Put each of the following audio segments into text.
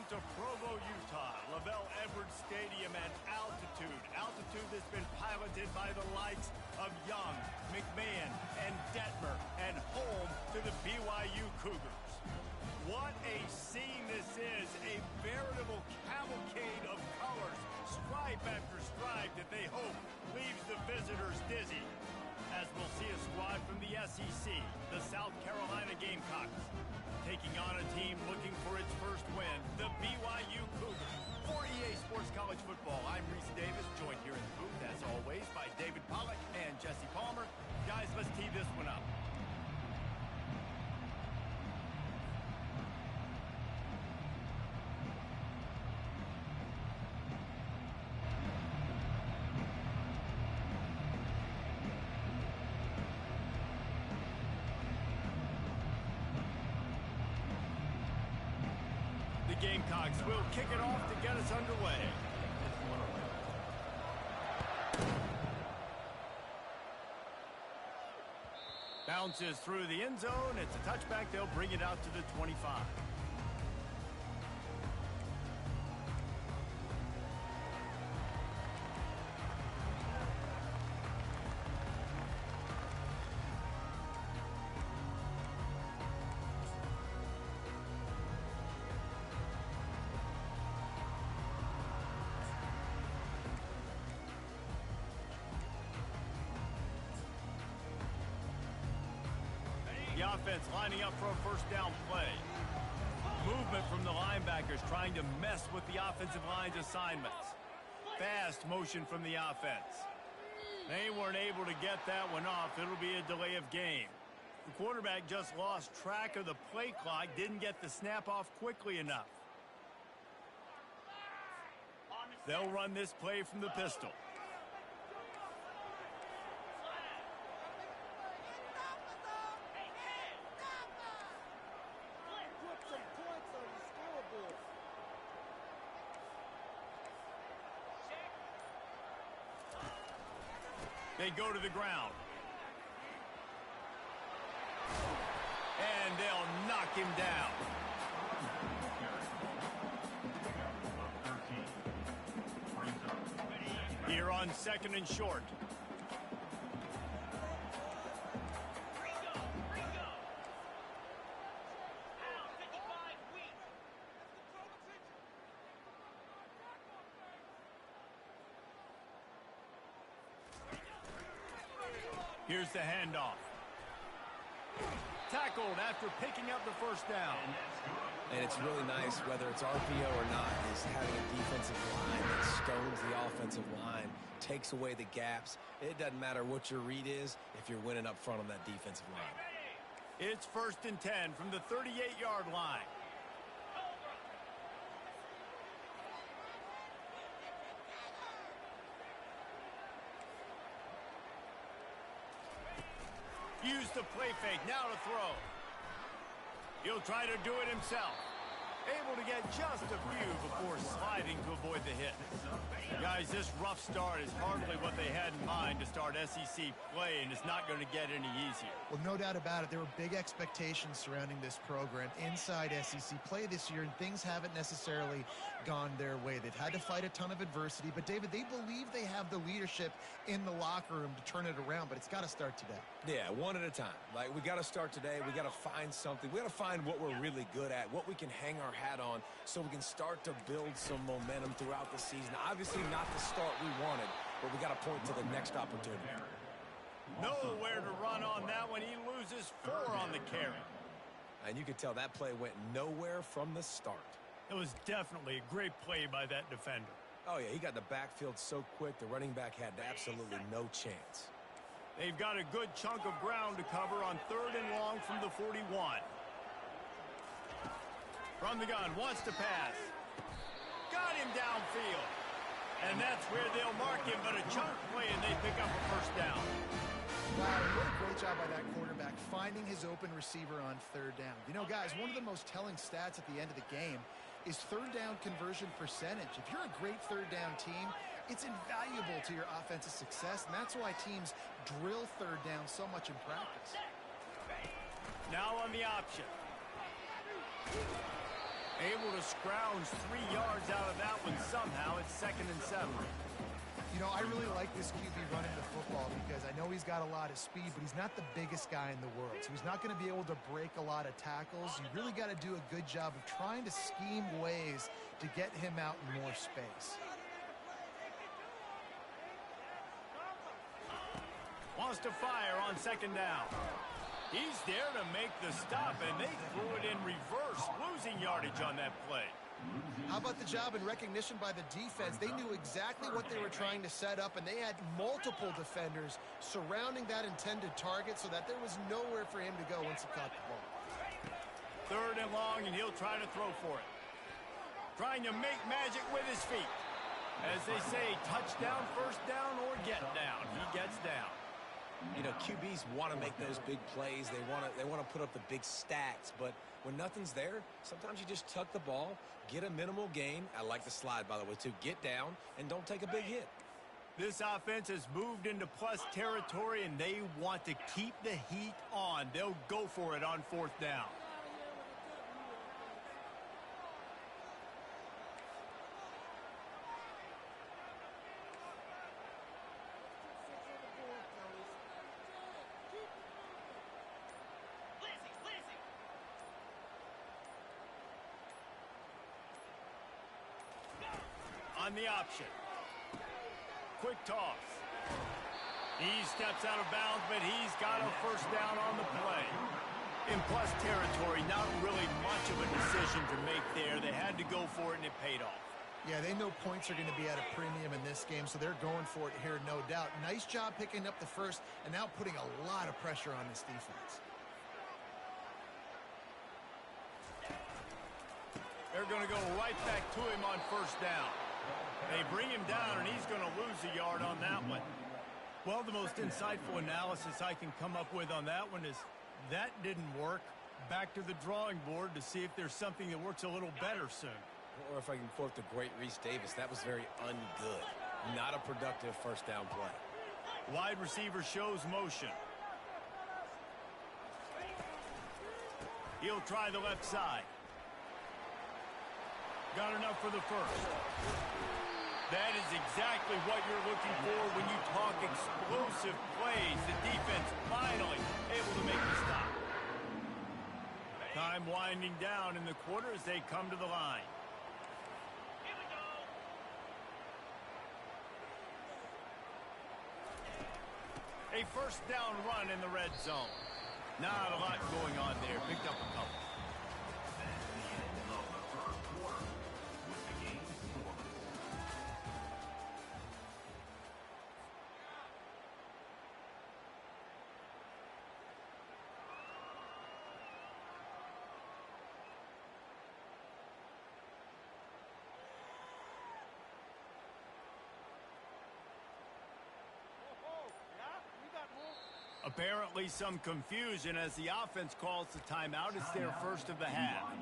Welcome to Provo, Utah, LaVell Edwards Stadium at altitude. Altitude that's been piloted by the likes of Young, McMahon, and Detmer, and home to the BYU Cougars. What a scene this is, a veritable cavalcade of colors, stripe after stripe that they hope leaves the visitors dizzy. As we'll see a squad from the SEC, the South Carolina Gamecocks, taking on a team looking for its first win, the BYU Cougars. For EA Sports College Football, I'm Reese Davis, joined here in the booth, as always, by David Pollack and Jesse Palmer. Guys, let's tee this one up. Gamecocks will kick it off to get us underway. Bounces through the end zone. It's a touchback. They'll bring it out to the 25. The offense lining up for a first down play. Movement from the linebackers trying to mess with the offensive line's assignments. Fast motion from the offense. They weren't able to get that one off. It'll be a delay of game. The quarterback just lost track of the play clock, didn't get the snap off quickly enough. They'll run this play from the pistol. They go to the ground. And they'll knock him down. Here on 2nd and short. Here's the handoff. Tackled after picking up the first down. And it's really nice, whether it's RPO or not, is having a defensive line that stones the offensive line, takes away the gaps. It doesn't matter what your read is if you're winning up front on that defensive line. It's 1st and 10 from the 38-yard line. Use the play fake, now to throw. He'll try to do it himself. Able to get just a few before sliding to avoid the hit. Guys, this rough start is hardly what they had in mind to start SEC play, and it's not going to get any easier. Well, no doubt about it. There were big expectations surrounding this program inside SEC play this year, and things haven't necessarily gone their way. They've had to fight a ton of adversity, but, David, they believe they have the leadership in the locker room to turn it around, but it's got to start today. Yeah, one at a time. Like, we got to start today. We got to find something. We got to find what we're really good at, what we can hang our hat on, so we can start to build some momentum throughout the season. Obviously not the start we wanted, but we got to point to the next opportunity. Nowhere to run on that one. He loses 4 on the carry. And you could tell that play went nowhere from the start. It was definitely a great play by that defender. Oh, yeah, he got the backfield so quick, the running back had absolutely no chance. They've got a good chunk of ground to cover on 3rd and long from the 41. From the gun, wants to pass. Got him downfield. And that's where they'll mark him, but a chunk play, and they pick up a first down. Wow, what a great job by that quarterback, finding his open receiver on 3rd down. You know, guys, one of the most telling stats at the end of the game is 3rd down conversion percentage. If you're a great 3rd down team, it's invaluable to your offensive success, and that's why teams drill 3rd down so much in practice. Now on the option. Able to scrounge 3 yards out of that one somehow. It's 2nd and 7. You know, I really like this QB running the football because I know he's got a lot of speed, but he's not the biggest guy in the world. So he's not going to be able to break a lot of tackles. You really got to do a good job of trying to scheme ways to get him out in more space. Wants to fire on 2nd down. He's there to make the stop, and they threw it in reverse, losing yardage on that play. How about the job and recognition by the defense? They knew exactly what they were trying to set up, and they had multiple defenders surrounding that intended target so that there was nowhere for him to go once he caught the ball. 3rd and long, and he'll try to throw for it. Trying to make magic with his feet. As they say, touchdown, 1st down, or get down. He gets down. You know, QBs want to make those big plays. They want to put up the big stats, but when nothing's there, sometimes you just tuck the ball, get a minimal gain. I like the slide, by the way, too. Get down and don't take a big hit. This offense has moved into plus territory, and they want to keep the heat on. They'll go for it on 4th down. On the option. Quick toss. He steps out of bounds, but he's got a 1st down on the play. In plus territory, not really much of a decision to make there. They had to go for it, and it paid off. Yeah, they know points are going to be at a premium in this game, so they're going for it here, no doubt. Nice job picking up the 1st and now putting a lot of pressure on this defense. They're going to go right back to him on 1st down. They bring him down, and he's going to lose a yard on that one. Well, the most insightful analysis I can come up with on that one is that didn't work. Back to the drawing board to see if there's something that works a little better soon. Or if I can quote the great Reese Davis, that was very ungood. Not a productive 1st down play. Wide receiver shows motion. He'll try the left side. Got enough for the 1st. That is exactly what you're looking for when you talk explosive plays. The defense finally able to make the stop. Time winding down in the quarter as they come to the line. Here we go. A 1st down run in the red zone. Not a lot going on there. Picked up a couple. Apparently some confusion as the offense calls the timeout. It's their 1st of the half.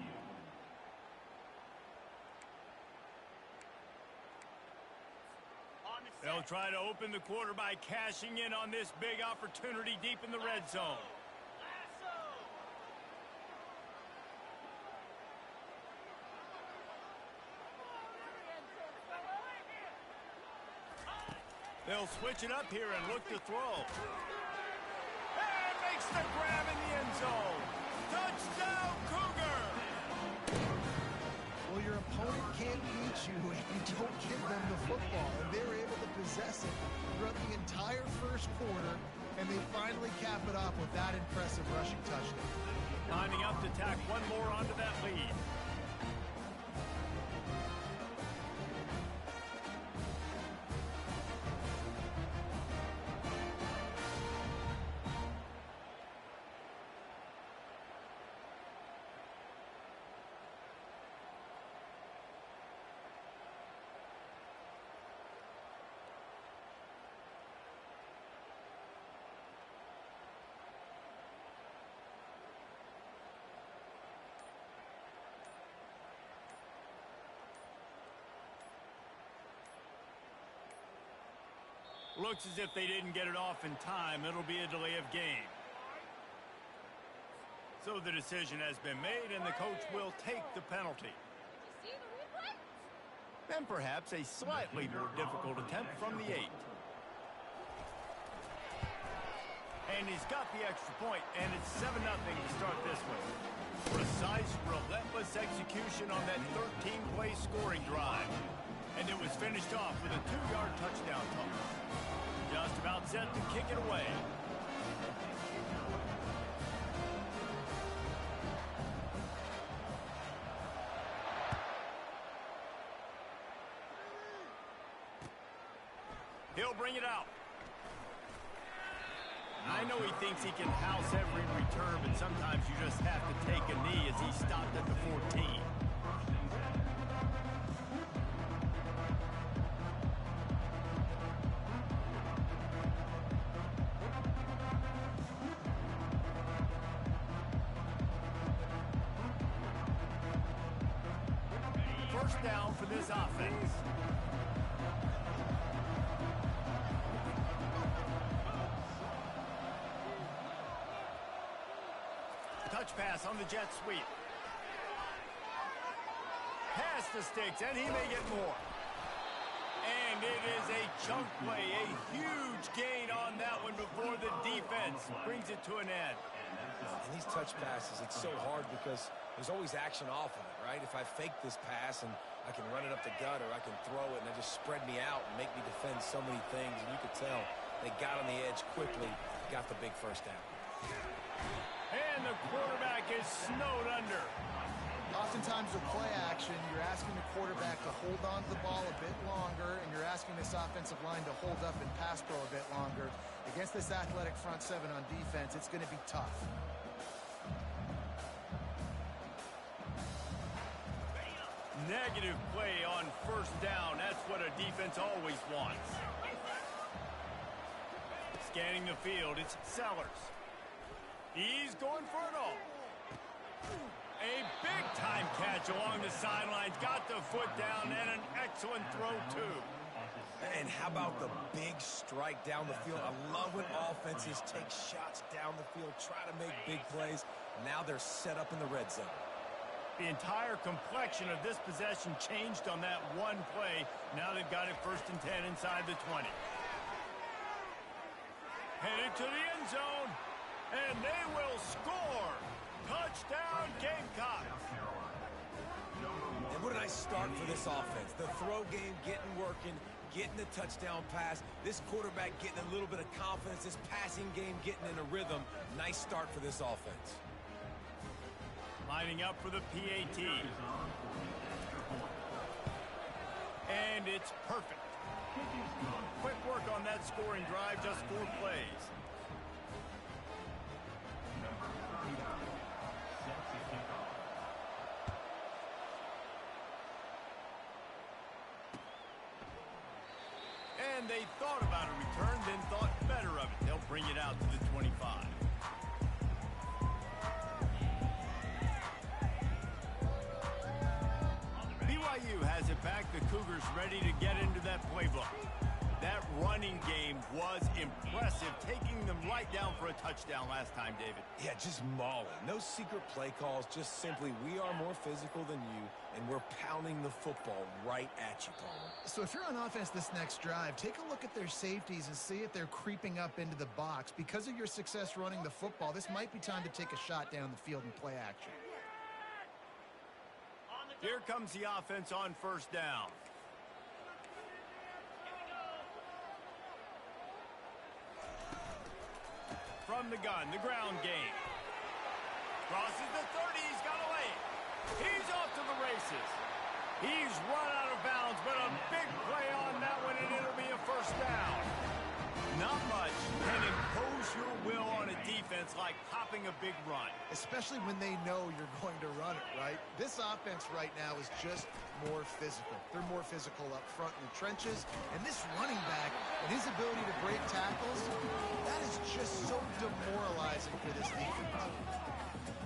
They'll try to open the quarter by cashing in on this big opportunity deep in the red zone. They'll switch it up here and look to throw. And makes the grab in the end zone. Touchdown, Cougar! Well, your opponent can't beat you if you don't give them the football, and they're able to possess it throughout the entire 1st quarter, and they finally cap it off with that impressive rushing touchdown. Lining up to tack one more onto that lead. Looks as if they didn't get it off in time. It'll be a delay of game. So the decision has been made, and the coach will take the penalty. See the replay? And perhaps a slightly more difficult attempt from the 8. And he's got the extra point, and it's 7-0 to start this one. Precise, relentless execution on that 13-play scoring drive. And it was finished off with a 2-yard touchdown toss. Just about set to kick it away. He'll bring it out. I know he thinks he can house every return, but sometimes you just have to take a knee as he stopped at the 14. First down for this offense. Touch pass on the jet sweep. Pass the sticks, and he may get more. And it is a chunk play, a huge gain on that one before the defense brings it to an end. And these touch passes, it's so hard because there's always action off of it, right? If I fake this pass and I can run it up the gut, or I can throw it and they just spread me out and make me defend so many things, and you could tell they got on the edge quickly, got the big first down. And the quarterback is snowed under. Oftentimes with play action, you're asking the quarterback to hold on to the ball a bit longer, and you're asking this offensive line to hold up and pass pro a bit longer. Against this athletic front seven on defense, it's going to be tough. Negative play on first down. That's what a defense always wants. Scanning the field, it's Sellers. He's going for it all. A big-time catch along the sidelines. Got the foot down, and an excellent throw, too. And how about the big strike down the field? I love when offenses take shots down the field, try to make big plays. Now they're set up in the red zone. The entire complexion of this possession changed on that one play. Now they've got it 1st and 10 inside the 20. Headed to the end zone. And they will score. Touchdown, Gamecocks. And what a nice start for this offense. The throw game getting working, getting the touchdown pass. This quarterback getting a little bit of confidence. This passing game getting in a rhythm. Nice start for this offense. Lining up for the PAT. And it's perfect. Quick work on that scoring drive, just 4 plays. And they thought about a return, then thought better of it. They'll bring it out to the 25. BYU has it back. The Cougars ready to get into that playbook. That running game was impressive, taking them right down for a touchdown last time, David. Yeah, just mauling. No secret play calls, just simply we are more physical than you, and we're pounding the football right at you, Paul. So if you're on offense this next drive, take a look at their safeties and see if they're creeping up into the box. Because of your success running the football, this might be time to take a shot down the field and play action. Here comes the offense on 1st down. From the gun, the ground game. Crosses the 30, he's got away. He's off to the races. He's run out of bounds, but a big play on that one, and it'll be a 1st down. Not much can impose your will on a defense like popping a big run. Especially when they know you're going to run it, right? This offense right now is just more physical. They're more physical up front in the trenches. And this running back and his ability to break tackles, that is just so demoralizing for this defense.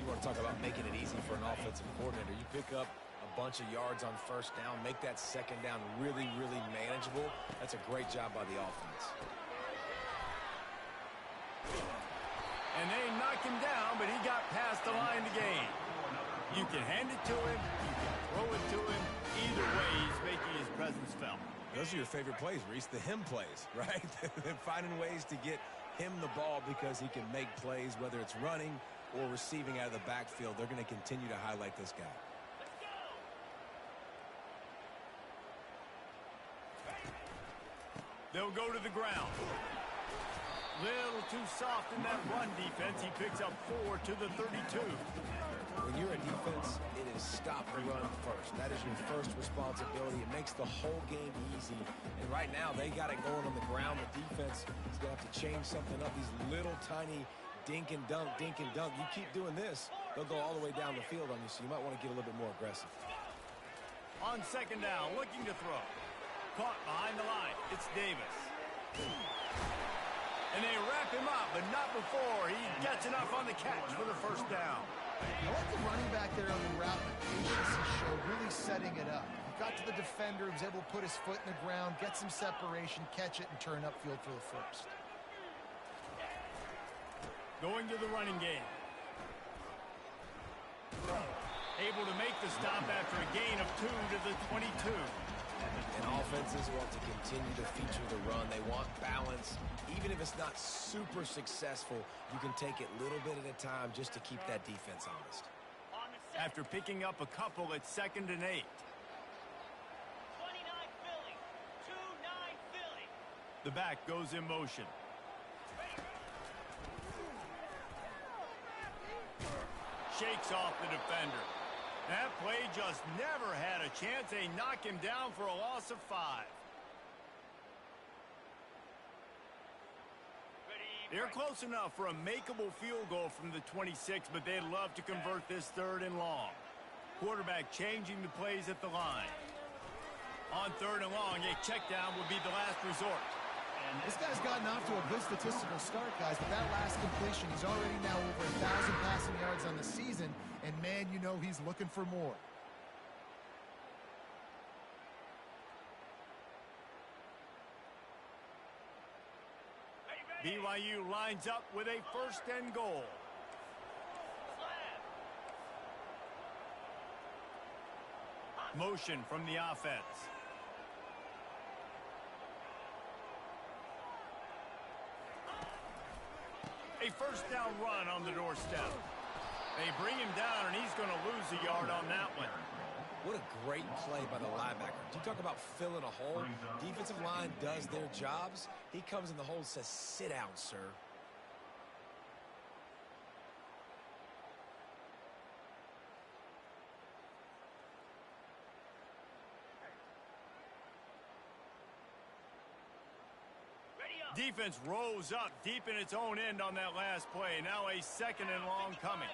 You want to talk about making it easy for an offensive coordinator. You pick up a bunch of yards on 1st down, make that 2nd down really, really manageable. That's a great job by the offense. And they knocked him down, but he got past the line to gain. You can hand it to him, you can throw it to him. Either way, he's making his presence felt. Those are your favorite plays, Reese, the him plays, right? Finding ways to get him the ball because he can make plays, whether it's running or receiving out of the backfield. They're going to continue to highlight this guy. They'll go to the ground. Little too soft in that run defense. He picks up 4 to the 32. When you're a defense, it is stop the run first. That is your first responsibility. It makes the whole game easy. And right now, they got it going on the ground. The defense is going to have to change something up. These little tiny dink and dunk, dink and dunk. You keep doing this, they'll go all the way down the field on you, so you might want to get a little bit more aggressive. On second down, looking to throw. Caught behind the line. It's Davis. And they wrap him up, but not before he gets enough on the catch for the first down. I like the running back there on the route and the patience he showed, really setting it up. He got to the defender, was able to put his foot in the ground, get some separation, catch it, and turn upfield for the first. Going to the running game. Able to make the stop after a gain of 2 to the 22. And offenses want to continue to feature the run. They want balance. Even if it's not super successful, you can take it little bit at a time just to keep that defense honest. After picking up a couple at 2nd and 8. 29 Philly. 2-9 Philly. The back goes in motion. Shakes off the defender. That play just never had a chance. They knock him down for a loss of 5. They're close enough for a makeable field goal from the 26, but they'd love to convert this 3rd and long. Quarterback changing the plays at the line. On 3rd and long, a check down would be the last resort. This guy's gotten off to a good statistical start, guys, but that last completion, he's already now over 1,000 passing yards on the season, and man, you know he's looking for more. BYU lines up with a 1st and goal. Motion from the offense. A 1st down run on the doorstep. They bring him down, and he's going to lose a yard on that one. What a great play by the linebacker. Do you talk about filling a hole? Defensive line does their jobs. He comes in the hole and says, sit down, sir. Defense rose up deep in its own end on that last play. Now a 2nd and long coming.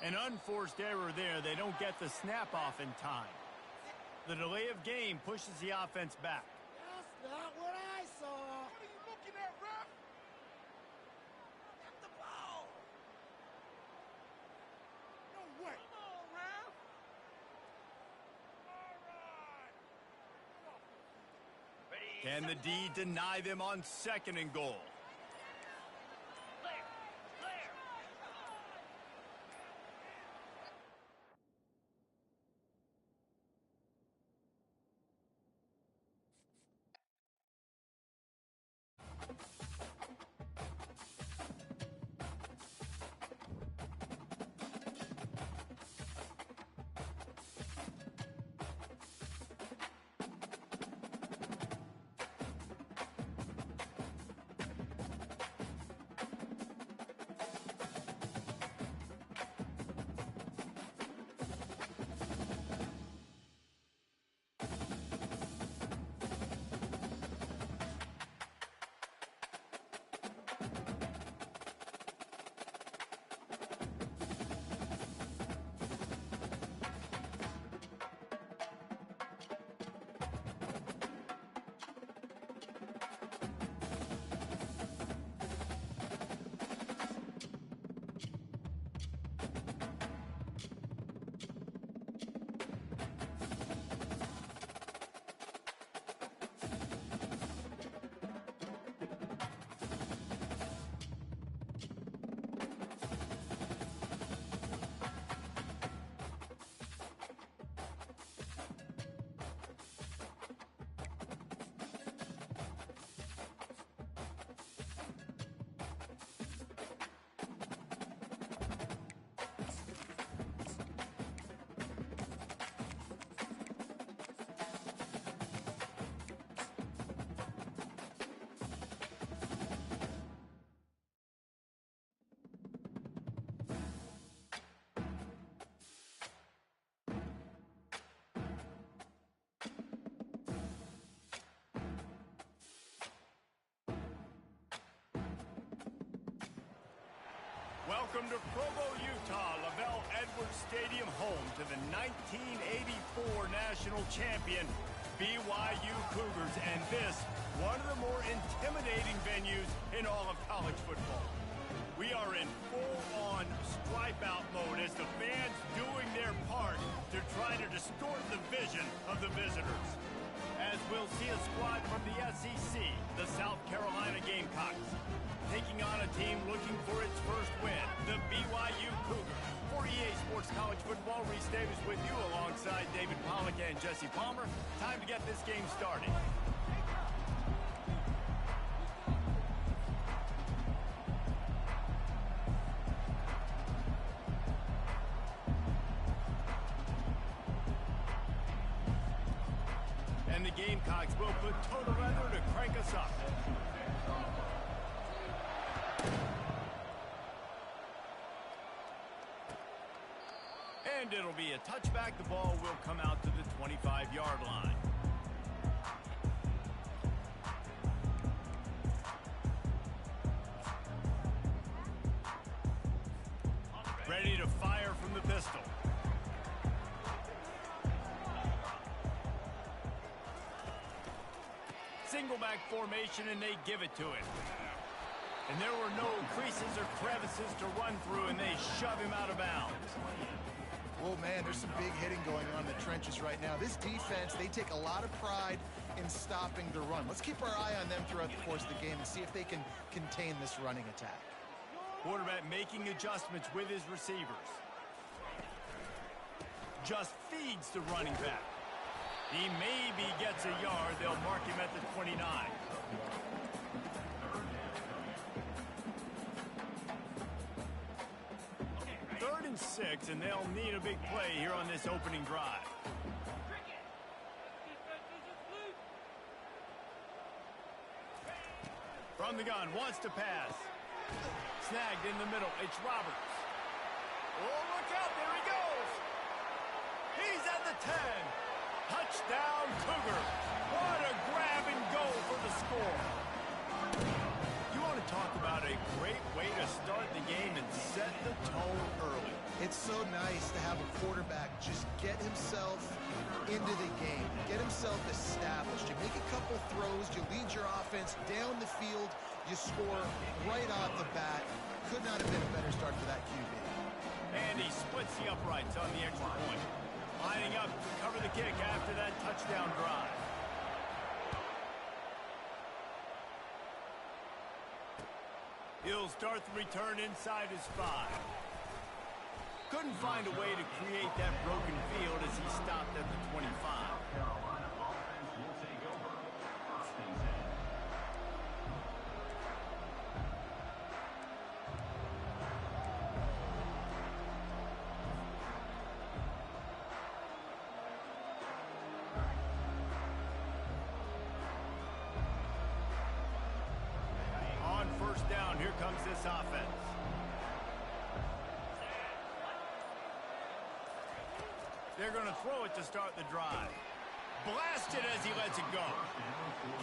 An unforced error there. They don't get the snap off in time. The delay of game pushes the offense back. That's not what I saw. What are you looking at, ref? Get the ball. No way. Come on, ref. All right. Can the D deny them on 2nd and goal? Welcome to Provo, Utah, Lavelle Edwards Stadium, home to the 1984 national champion BYU Cougars, and this, one of the more intimidating venues in all of college football. We are in full-on stripe-out mode as the fans doing their part to try to distort the vision of the visitors. As we'll see a squad from the SEC, the South Carolina Gamecocks, taking on a team looking for its first win, the BYU Cougars. For EA Sports College Football, Reese Davis with you alongside David Pollack and Jesse Palmer. Time to get this game started. And the Gamecocks will put total leather to crank us up. And it'll be a touchback. The ball will come out to the 25-yard line. Ready to fire from the pistol. Single back formation, and they give it to him. And there were no creases or crevices to run through, and they shove him out of bounds. Oh, man, there's some big hitting going on in the trenches right now. This defense, they take a lot of pride in stopping the run. Let's keep our eye on them throughout the course of the game and see if they can contain this running attack. Quarterback making adjustments with his receivers. Just feeds the running back. He maybe gets a yard. They'll mark him at the 29. Third and 6, and they'll need a big play here on this opening drive. From the gun, wants to pass. Snagged in the middle. It's Roberts. Oh, look out. There he goes. He's at the 10. Touchdown, Cougars. What a grab and go for the score. You want to talk about a great way to start the game and set the tone early. It's so nice to have a quarterback just get himself into the game, get himself established. You make a couple throws, you lead your offense down the field, you score right off the bat. Could not have been a better start for that QB. And he splits the uprights on the extra point. Lining up to cover the kick after that touchdown drive. He'll start the return inside his 5. Couldn't find a way to create that broken field as he stopped at the 25. On first down, here comes this offense. They're going to throw it to start the drive. Blasted as he lets it go.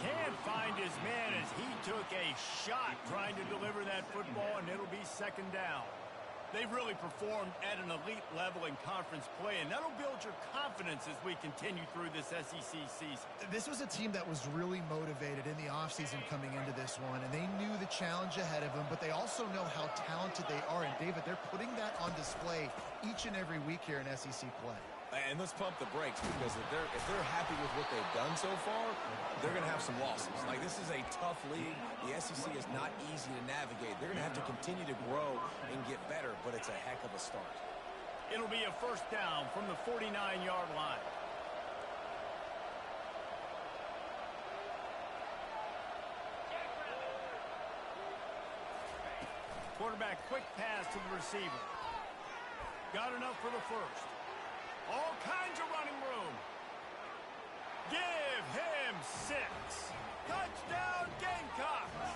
Can't find his man as he took a shot trying to deliver that football, and it'll be second down. They've really performed at an elite level in conference play, and that'll build your confidence as we continue through this SEC season. This was a team that was really motivated in the offseason coming into this one, and they knew the challenge ahead of them, but they also know how talented they are. And, David, they're putting that on display each and every week here in SEC play. And let's pump the brakes, because if they're happy with what they've done so far, they're going to have some losses. Like, this is a tough league. The SEC is not easy to navigate. They're going to have to continue to grow and get better, but it's a heck of a start. It'll be a first down from the 49-yard line. Quarterback quick pass to the receiver. Got enough for the first. All kinds of running room. Give him 6. Touchdown, Gamecocks.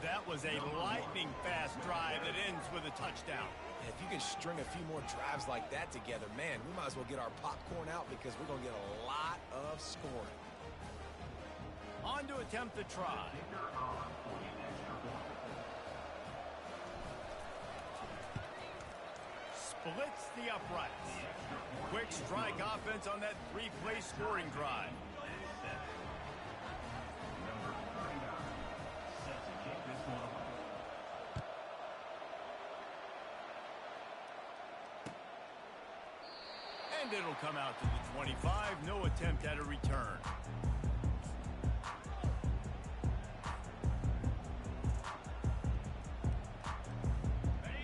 That was a lightning-fast drive that ends with a touchdown. And if you can string a few more drives like that together, man, we might as well get our popcorn out, because we're going to get a lot of scoring. On to attempt the try. blitz the uprights. Quick strike offense on that three-play scoring drive. And it'll come out to the 25. No attempt at a return.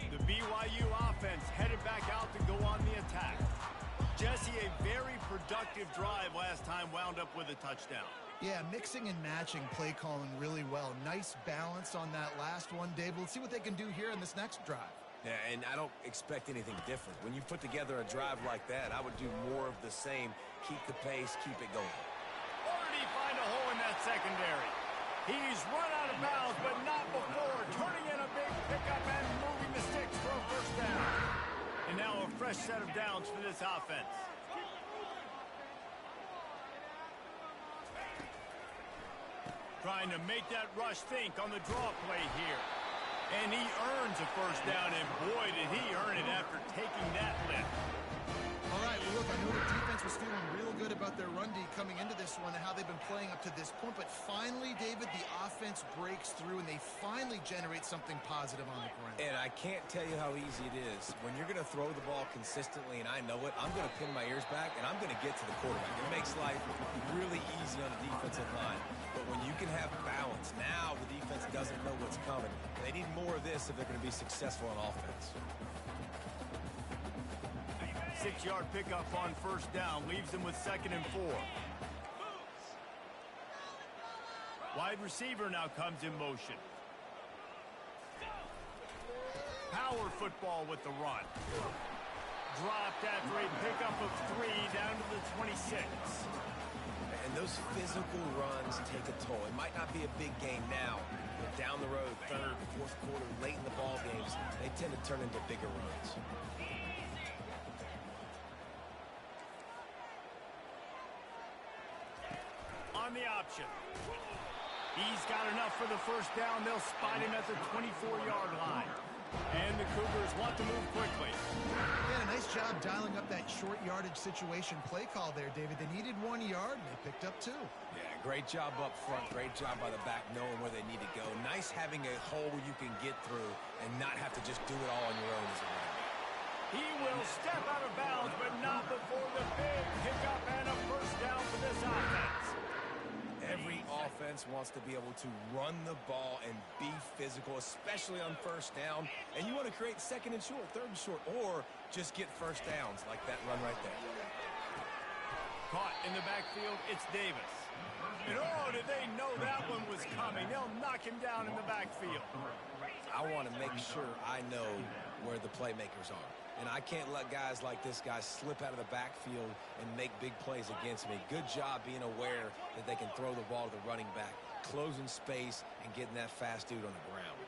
The BYU offense headed back out to go on the attack. Jesse, a very productive drive last time, wound up with a touchdown. Yeah, mixing and matching play calling really well. Nice balance on that last one, Dave. Let's see what they can do here in this next drive. Yeah, and I don't expect anything different. When you put together a drive like that, I would do more of the same. Keep the pace, keep it going. Or did he find a hole in that secondary? He's run out of bounds, but not before. Turning in a big pickup and moving the sticks for a first down. And now a fresh set of downs for this offense. Trying to make that rush think on the draw play here. And he earns a first down, and boy, did he earn it after taking that lift. All right, well, look, I know the defense was feeling real good about their run D coming into this one and how they've been playing up to this point, but finally, David, the offense breaks through, and they finally generate something positive on the ground. And I can't tell you how easy it is. When you're going to throw the ball consistently, and I know it, I'm going to pin my ears back, and I'm going to get to the quarterback. It makes life really easy on the defensive line. But when you can have balance, now the defense doesn't know what's coming. They need more of this if they're going to be successful on offense. 6-yard pickup on first down leaves them with 2nd and 4. Wide receiver now comes in motion. Power football with the run. Dropped after a pickup of 3 down to the 26. And those physical runs take a toll. It might not be a big game now, but down the road, 3rd, 4th quarter, late in the ball games, they tend to turn into bigger runs. On the option. He's got enough for the first down. They'll spot him at the 24-yard line. And the Cougars want to move quickly. Yeah, nice job dialing up that short yardage situation play call there, David. They needed 1 yard, and they picked up 2. Yeah, great job up front. Great job by the back knowing where they need to go. Nice having a hole you can get through and not have to just do it all on your own as a running back. He will step out of bounds, but not before the big pickup and a first down for this offense. Every offense wants to be able to run the ball and be physical, especially on first down. And you want to create 2nd and short, 3rd and short, or just get first downs like that run right there. Caught in the backfield, it's Davis. And oh, did they know that one was coming? They'll knock him down in the backfield. I want to make sure I know where the playmakers are. And I can't let guys like this guy slip out of the backfield and make big plays against me. Good job being aware that they can throw the ball to the running back, closing space, and getting that fast dude on the ground.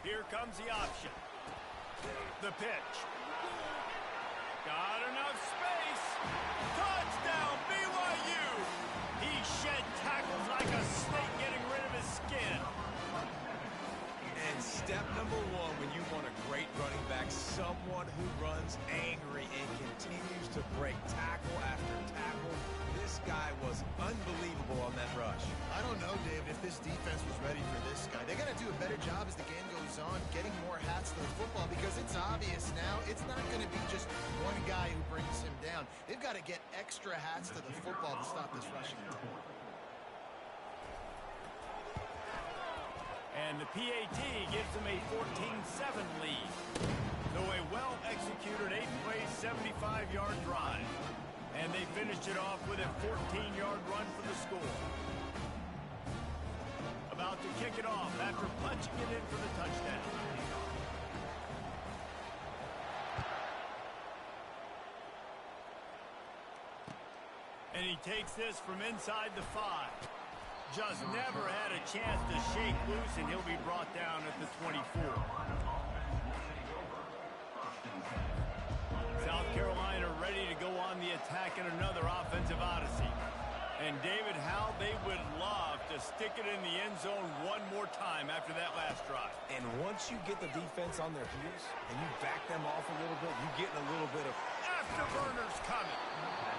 Here comes the option. The pitch. Got enough space. Touchdown, BYU. He shed tackles like a snake getting rid of his skin. And step number 1 when you want a great running back, someone who runs angry and continues to break tackle after tackle. This guy was unbelievable on that rush. I don't know, David, if this defense was ready for this guy. They got to do a better job as the game goes on, getting more hats to the football, because it's obvious now it's not going to be just one guy who brings him down. They've got to get extra hats to the football to stop this rushing attack. And the PAT gives them a 14-7 lead. So a well-executed 8-play, 75-yard drive. And they finished it off with a 14-yard run for the score. About to kick it off after punching it in for the touchdown. And he takes this from inside the 5. Just never had a chance to shake loose, and he'll be brought down at the 24. South Carolina ready to go on the attack in another offensive odyssey. And David, how they would love to stick it in the end zone one more time after that last drive. And once you get the defense on their heels and you back them off a little bit, you get a little bit of afterburners coming.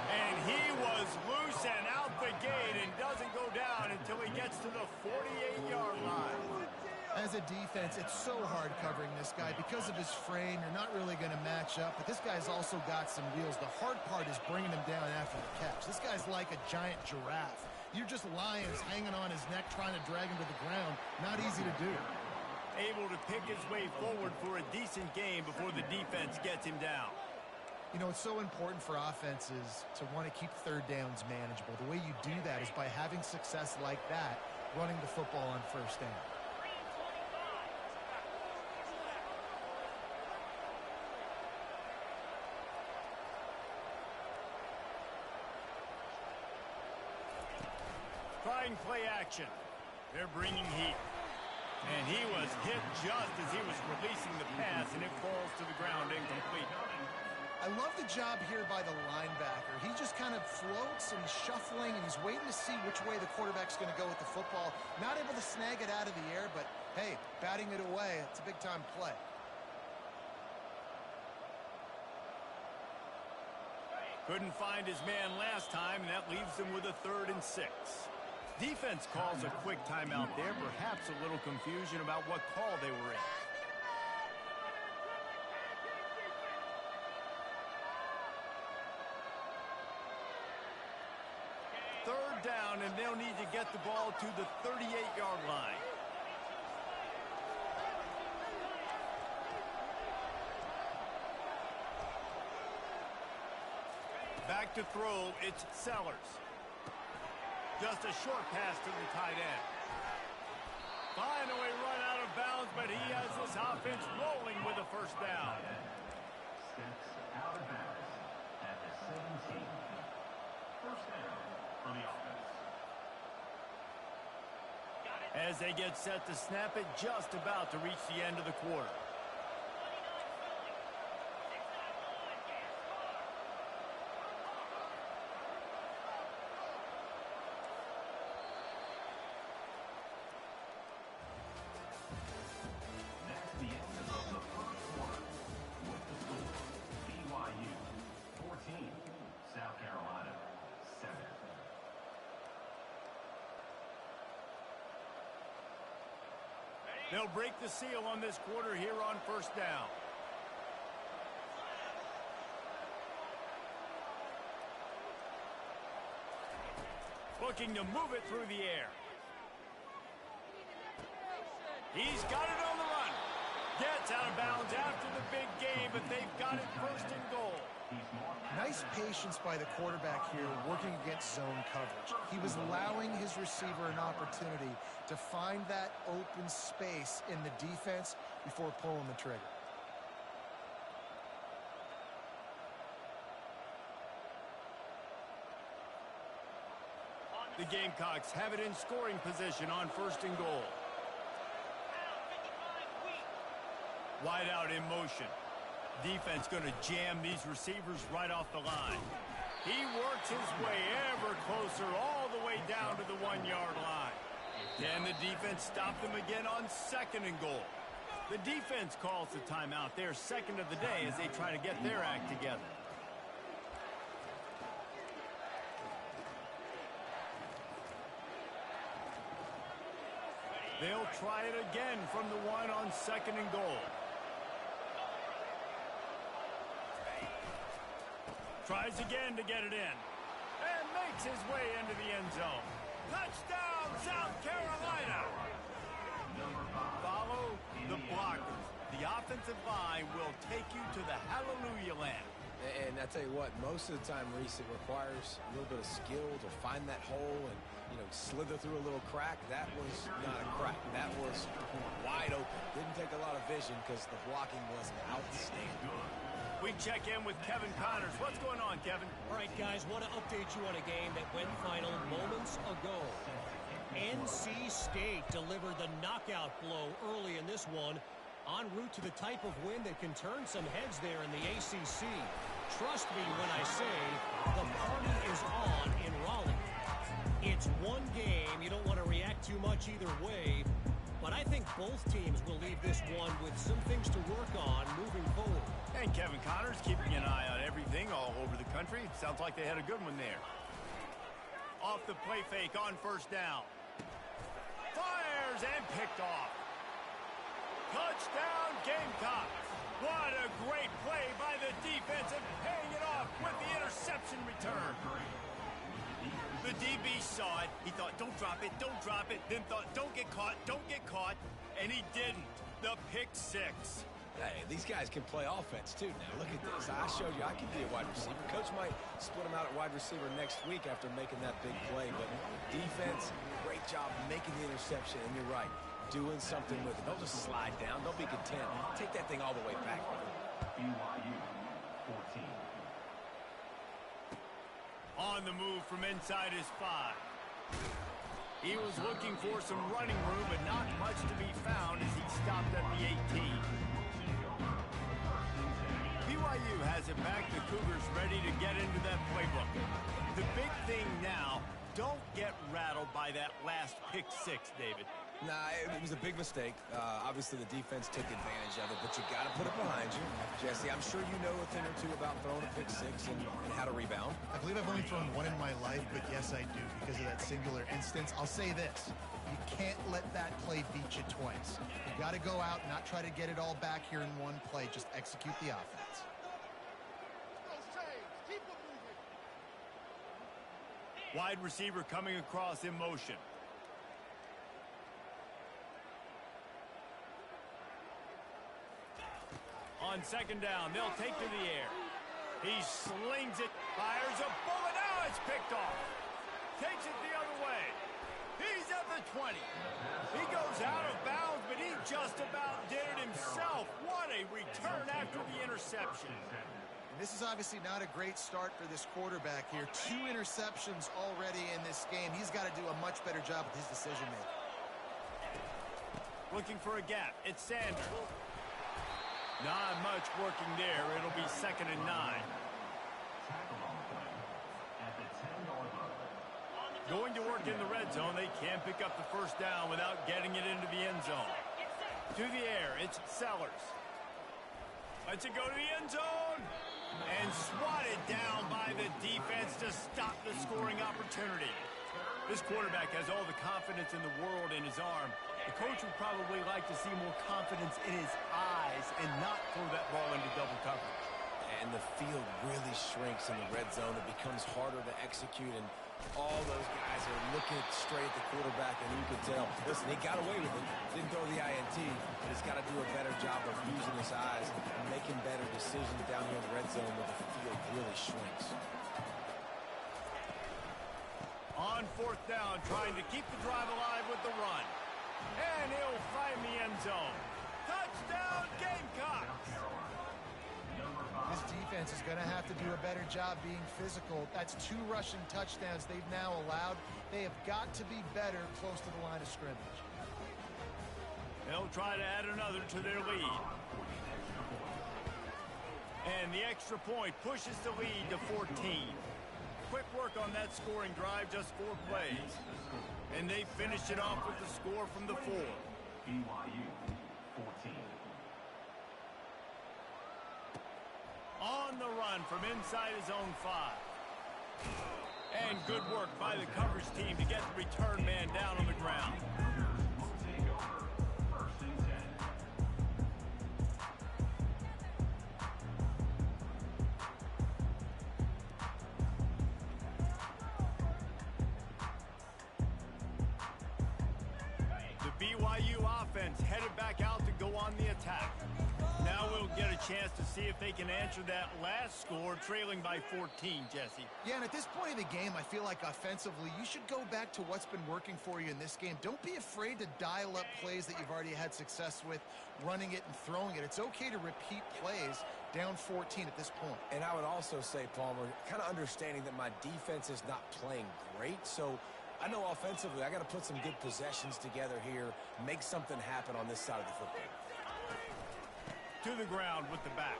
And he was loose and out the gate and doesn't go down until he gets to the 48-yard line. As a defense, it's so hard covering this guy. Because of his frame, you're not really going to match up. But this guy's also got some wheels. The hard part is bringing him down after the catch. This guy's like a giant giraffe. You're just lions hanging on his neck, trying to drag him to the ground. Not easy to do. Able to pick his way forward for a decent game before the defense gets him down. You know, it's so important for offenses to want to keep third downs manageable. The way you do that is by having success like that, running the football on first down. Trying play action. They're bringing heat. And he was hit just as he was releasing the pass, and it falls to the ground incomplete. I love the job here by the linebacker. He just kind of floats and he's shuffling and he's waiting to see which way the quarterback's going to go with the football. Not able to snag it out of the air, but hey, batting it away, it's a big-time play. Couldn't find his man last time, and that leaves him with a 3rd and 6. Defense calls a quick timeout there, perhaps a little confusion about what call they were in. Third down, and they'll need to get the ball to the 38-yard line. Back to throw, it's Sellers. Just a short pass to the tight end. Finally run out of bounds, but he has this offense rolling with a first down. Steps out of bounds at the 17. First down for the offense. As they get set to snap it, just about to reach the end of the quarter. They'll break the seal on this quarter here on first down. Looking to move it through the air. He's got it on the run. Gets out of bounds after the big game, but they've got it 1st and goal. Nice patience by the quarterback here working against zone coverage. He was allowing his receiver an opportunity to find that open space in the defense before pulling the trigger. The Gamecocks have it in scoring position on 1st and goal. Wide out in motion. Defense going to jam these receivers right off the line. He works his way ever closer all the way down to the 1-yard line. Can the defense stop them again on 2nd and goal? The defense calls the timeout there, 2nd of the day, as they try to get their act together. They'll try it again from the 1 on 2nd and goal. Tries again to get it in. And makes his way into the end zone. Touchdown, South Carolina! Follow the blockers. The offensive line will take you to the hallelujah land. And I tell you what, most of the time, Reese, it requires a little bit of skill to find that hole and, slither through a little crack. That was not a crack. That was wide open. Didn't take a lot of vision because the blocking was outstanding. We check in with Kevin Connors. What's going on, Kevin? All right, guys, want to update you on a game that went final moments ago. NC State delivered the knockout blow early in this one, en route to the type of win that can turn some heads there in the ACC. Trust me when I say the party is on in Raleigh. It's one game. You don't want to react too much either way. But I think both teams will leave this one with some things to work on moving forward. And Kevin Connors keeping an eye on everything all over the country. Sounds like they had a good one there. Off the play fake on first down. Fires and picked off. Touchdown Gamecocks. What a great play by the defense and paying it off with the interception return. The DB saw it. He thought, don't drop it, don't drop it. Then thought, don't get caught. And he didn't. The pick six. Hey, these guys can play offense, too. Now, look at this. I showed you I can be a wide receiver. Coach might split him out at wide receiver next week after making that big play. But defense, great job making the interception. And you're right, doing something with it. Don't just slide down. Don't be content. Take that thing all the way back. BYU 14. On the move from inside his 5. He was looking for some running room, but not much to be found as he stopped at the 18. BYU has it back. The Cougars ready to get into that playbook. The big thing now, don't get rattled by that last pick six, David. Nah, it was a big mistake. Obviously, the defense took advantage of it, but you got to put it behind you. Jesse, I'm sure you know a thing or two about throwing a pick six and how to rebound. I believe I've only thrown one in my life, but yes, I do because of that singular instance. I'll say this. You can't let that play beat you twice. You got to go out and not try to get it all back here in one play. Just execute the offense. Wide receiver coming across in motion. On second down, they'll take to the air. He slings it, fires a bullet. Now it's picked off. Takes it the other way. He's at the 20. He goes out of bounds, but he just about did it himself. What a return after the interception. This is obviously not a great start for this quarterback here. 2 interceptions already in this game. He's got to do a much better job with his decision-making. Looking for a gap. It's Sanders. Not much working there. It'll be 2nd and 9. Tackle on the play at the 10-yard line. Going to work in the red zone. They can't pick up the first down without getting it into the end zone. To the air. It's Sellers. Lets it go to the end zone. And swatted down by the defense to stop the scoring opportunity. This quarterback has all the confidence in the world in his arm. The coach would probably like to see more confidence in his eyes and not throw that ball into double coverage. And the field really shrinks in the red zone. It becomes harder to execute, and all those guys are looking straight at the quarterback, and you can tell, listen, he got away with it. Didn't throw the INT, but he's got to do a better job of using his eyes and making better decisions down here in the red zone where the field really shrinks. On 4th down, trying to keep the drive alive with the run. And he'll find the end zone. Touchdown, Gamecocks! This defense is going to have to do a better job being physical. That's 2 rushing touchdowns they've now allowed. They have got to be better close to the line of scrimmage. They'll try to add another to their lead. And the extra point pushes the lead to 14. Quick work on that scoring drive, just 4 plays. And they finish it off with the score from the 4. BYU 14. On the run from inside his own 5. And good work by the coverage team to get the return man down on the ground. Will take over 1st and 10. The BYU offense headed back out to go on the attack. Now we'll get a chance to see if they can answer that last score, trailing by 14, Jesse. Yeah, and at this point in the game, I feel like offensively, you should go back to what's been working for you in this game. Don't be afraid to dial up plays that you've already had success with, running it and throwing it. It's okay to repeat plays down 14 at this point. And I would also say, Palmer, kind of understanding that my defense is not playing great, so I know offensively I got to put some good possessions together here, make something happen on this side of the football. To the ground with the back.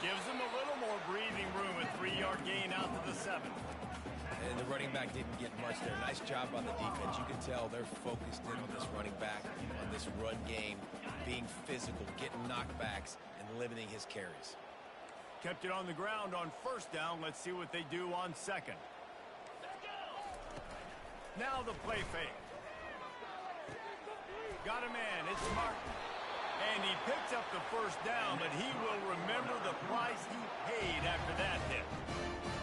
Gives them a little more breathing room. A 3-yard gain out to the 7. and the running back didn't get much there. Nice job by the defense. You can tell they're focused in on this running back, on this run game, being physical, getting knockbacks, and limiting his carries. Kept it on the ground on first down. Let's see what they do on second. Now the play fake. Got a man. It's Martin. And he picks up the first down, but he will remember the price he paid after that hit.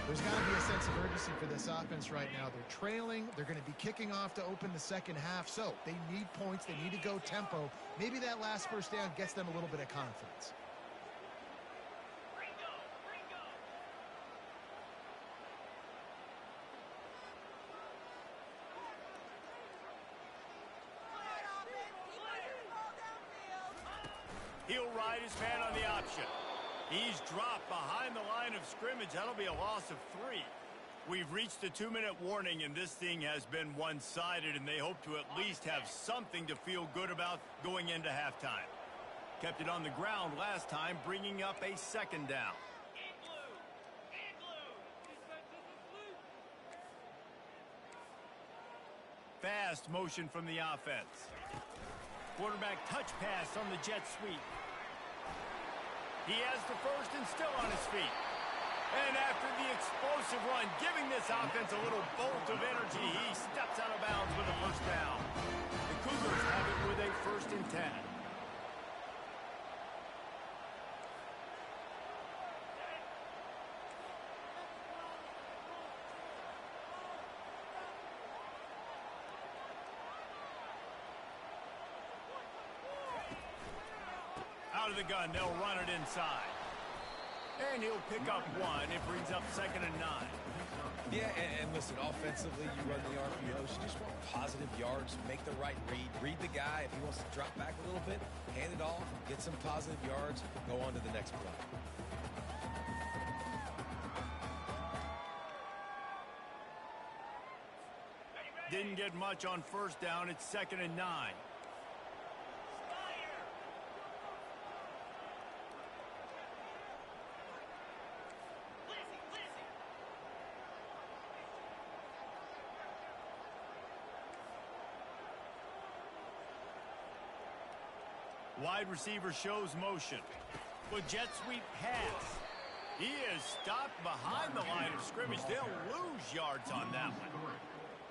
There's got to be a sense of urgency for this offense right now. They're trailing. They're going to be kicking off to open the second half. So they need points. They need to go tempo. Maybe that last first down gets them a little bit of confidence. He'll ride his man on the option. He's dropped behind the line of scrimmage. That'll be a loss of 3. We've reached the 2-minute warning, and this thing has been one-sided, and they hope to at least have something to feel good about going into halftime. Kept it on the ground last time, bringing up a second down. Fast motion from the offense. Quarterback touch pass on the jet sweep. He has the first and still on his feet. And after the explosive run, giving this offense a little bolt of energy, he steps out of bounds with a first down. The Cougars have it with a 1st and 10. Out of the gun, they'll run it inside. And he'll pick up 1. It brings up 2nd and 9. Yeah, and listen, offensively, you run the RPOs. You just want positive yards, make the right read the guy. If he wants to drop back a little bit, hand it off, get some positive yards, go on to the next play. Didn't get much on first down. It's 2nd and 9. Wide receiver shows motion. Well, jet sweep pass. He is stopped behind the line of scrimmage. They'll lose yards on that one.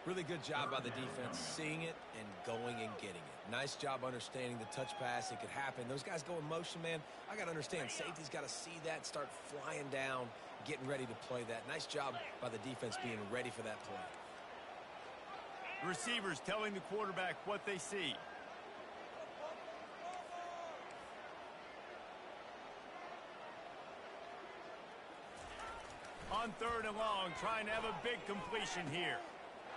Really good job by the defense, seeing it and going and getting it. Nice job understanding the touch pass. It could happen. Those guys go in motion, man. I got to understand, safety's got to see that, start flying down, getting ready to play that. Nice job by the defense being ready for that play. Receivers telling the quarterback what they see. On 3rd and long, trying to have a big completion here.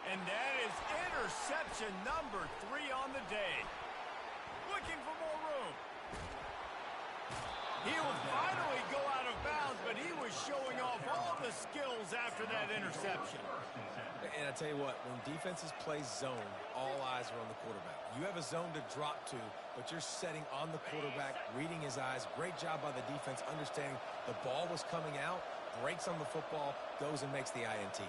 And that is interception number 3 on the day. Looking for more room. He will finally go out of bounds, but he was showing off all the skills after that interception. And I tell you what, when defenses play zone, all eyes are on the quarterback. You have a zone to drop to, but you're setting on the quarterback, reading his eyes. Great job by the defense, understanding the ball was coming out, breaks on the football, goes and makes the INT.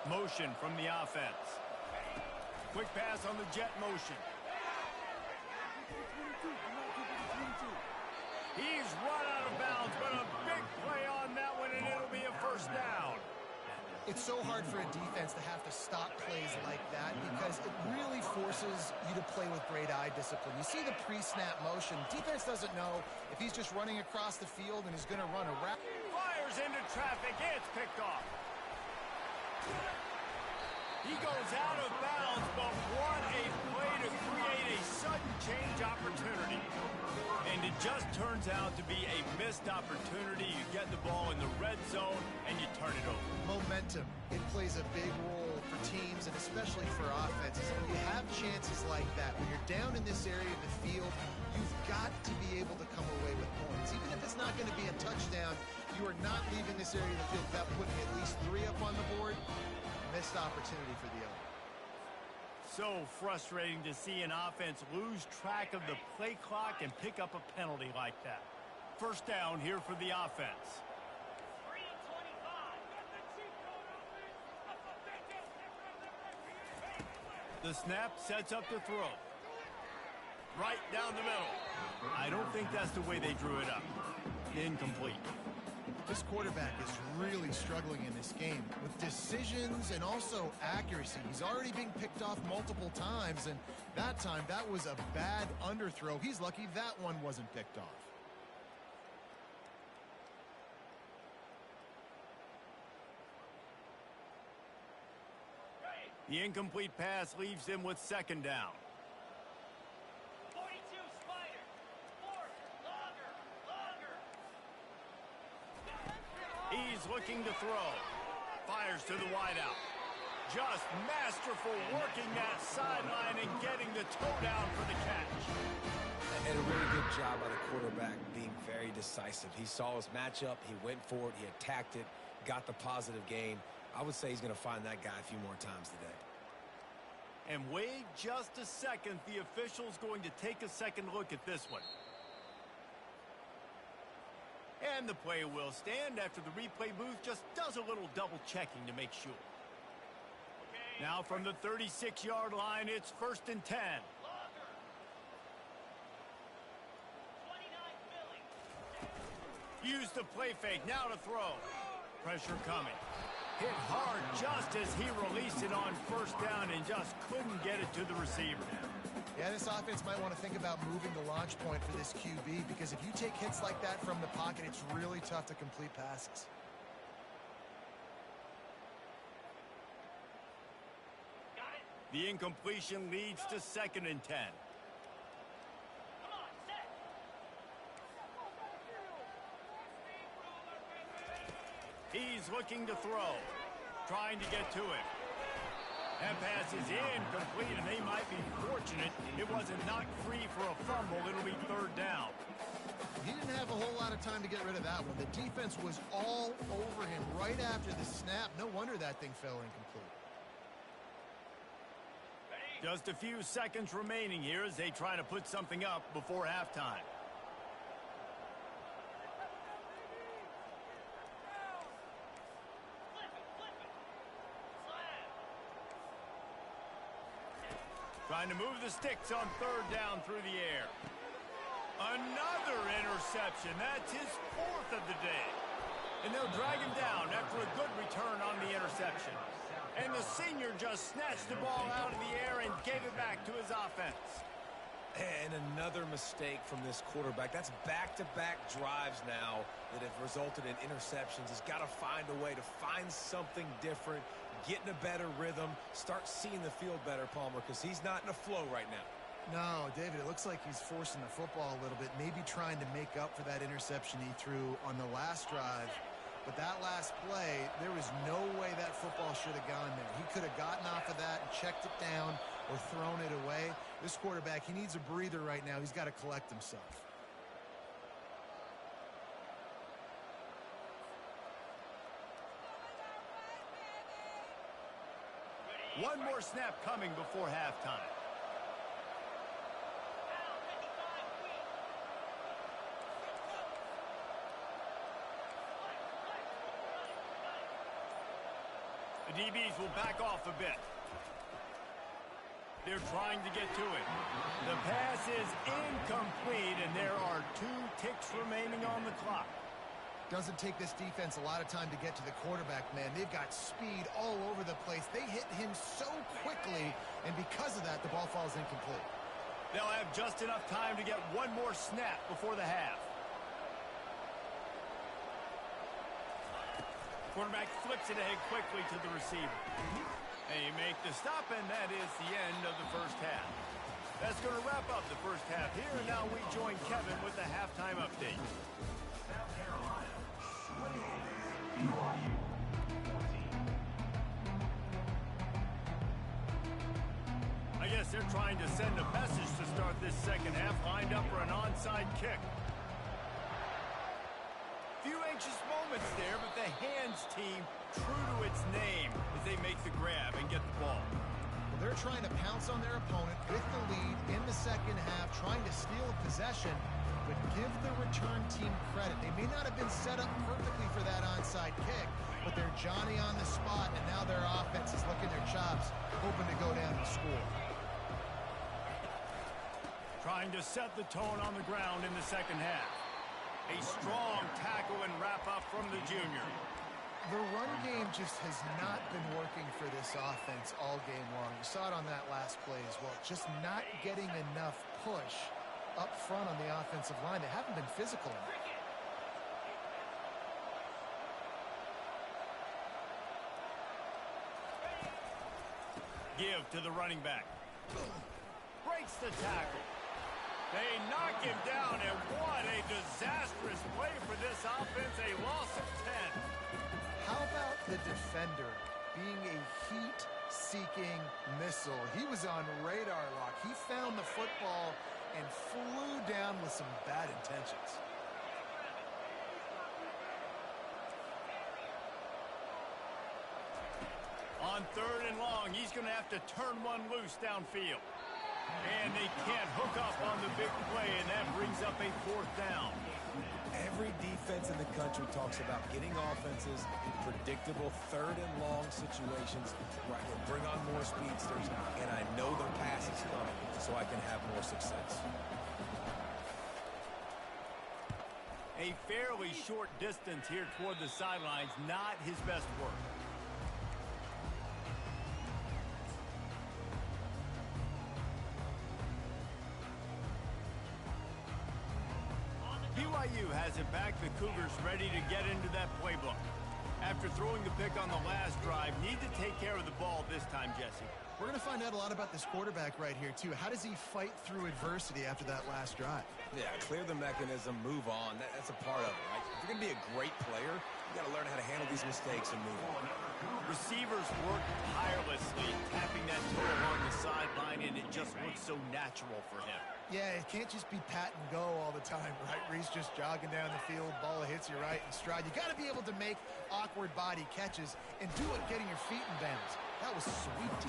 Motion from the offense. Quick pass on the jet motion. He's run out of bounds, but a big play on that one, and it'll be a first down. It's so hard for a defense to have to stop plays like that because it really forces you to play with great eye discipline. You see the pre-snap motion. Defense doesn't know if he's just running across the field and is going to run a route. Fires into traffic. It's picked off. He goes out of bounds, but what a play to create a sudden change opportunity. And it just turns out to be a missed opportunity. You get the ball in the red zone, and you turn it over. Momentum. It plays a big role for teams and especially for offenses. When you have chances like that, when you're down in this area of the field, you've got to be able to come away with points. Even if it's not going to be a touchdown, you are not leaving this area of the field without putting at least 3 up on the board. Missed opportunity for the other. So frustrating to see an offense lose track of the play clock and pick up a penalty like that. First down here for the offense. The snap sets up the throw. Right down the middle. I don't think that's the way they drew it up. Incomplete. This quarterback is really struggling in this game with decisions and also accuracy. He's already being picked off multiple times, and that time, that was a bad underthrow. He's lucky that one wasn't picked off. The incomplete pass leaves him with second down. 42 Spider. Fourth. Longer. He's looking to throw. Fires to the wideout. Just masterful working that sideline and getting the toe down for the catch. And a really good job by the quarterback being very decisive. He saw his matchup. He went for it. He attacked it. Got the positive gain. I would say he's going to find that guy a few more times today. And wait just a second. The official's going to take a second look at this one. And the play will stand after the replay booth just does a little double checking to make sure. Okay. Now from the 36-yard line, it's 1st and 10. Longer. 29 Philly. Use the play fake. Now to throw. Pressure coming. Hit hard just as he released it on 1st down and just couldn't get it to the receiver. Yeah, this offense might want to think about moving the launch point for this QB, because if you take hits like that from the pocket, it's really tough to complete passes. Got it. The incompletion leads to 2nd and 10. Come on, set. He's looking to throw. Trying to get to it. That pass is incomplete, and they might be fortunate it wasn't knocked free for a fumble. It'll be 3rd down. He didn't have a whole lot of time to get rid of that one. The defense was all over him right after the snap. No wonder that thing fell incomplete. Just a few seconds remaining here as they try to put something up before halftime. Trying to move the sticks on 3rd down through the air. Another interception. That's his 4th of the day. And they'll drag him down after a good return on the interception. And the senior just snatched the ball out of the air and gave it back to his offense. And another mistake from this quarterback. That's back-to-back drives now that have resulted in interceptions. He's got to find a way to find something different, get in a better rhythm, start seeing the field better, Palmer, because he's not in a flow right now. No, David, it looks like he's forcing the football a little bit, maybe trying to make up for that interception he threw on the last drive. But that last play, there was no way that football should have gone there. He could have gotten off of that and checked it down or thrown it away. This quarterback, he needs a breather right now. He's got to collect himself. One more snap coming before halftime. The DBs will back off a bit. They're trying to get to it. The pass is incomplete, and there are 2 ticks remaining on the clock. Doesn't take this defense a lot of time to get to the quarterback, man. They've got speed all over the place. They hit him so quickly, and because of that, the ball falls incomplete. They'll have just enough time to get one more snap before the half. Quarterback flips it ahead quickly to the receiver. They make the stop, and that is the end of the first half. That's going to wrap up the first half here, and now we join Kevin with the halftime update. South Carolina, 28, BYU, 14. I guess they're trying to send a message to start this second half, lined up for an onside kick. Few anxious moments there, but the hands team true to its name as they make the grab and get the ball. Well, they're trying to pounce on their opponent with the lead in the second half, trying to steal possession. but give the return team credit. They may not have been set up perfectly for that onside kick, but they're Johnny on the spot, and now their offense is licking their chops, hoping to go down and score. Trying to set the tone on the ground in the second half. A strong tackle and wrap up from the junior. The run game just has not been working for this offense all game long. You saw it on that last play as well. Just not getting enough push up front on the offensive line. They haven't been physical enough. Give to the running back. Breaks the tackle. They knock him down, and what a disastrous play for this offense. A loss of 10. How about the defender being a heat-seeking missile? He was on radar lock. He found the football and flew down with some bad intentions. On 3rd and long, he's going to have to turn one loose downfield. And they can't hook up on the big play, and that brings up a 4th down. Every defense in the country talks about getting offenses in predictable 3rd and long situations where I can bring on more speedsters, and I know their pass is coming, so I can have more success. A fairly short distance here toward the sidelines, not his best work. BYU has it back. The Cougars ready to get into that playbook. After throwing the pick on the last drive, need to take care of the ball this time, Jesse. We're going to find out a lot about this quarterback right here, too. How does he fight through adversity after that last drive? Yeah, clear the mechanism, move on. That's a part of it, right? If you're going to be a great player, you got to learn how to handle these mistakes and move on. Receivers work tirelessly, tapping that toe along the sideline, and it just looks so natural for him. Yeah, it can't just be pat and go all the time, right? Reese just jogging down the field, ball hits you right in stride. You got to be able to make awkward body catches and do it getting your feet in bounds. That was sweet.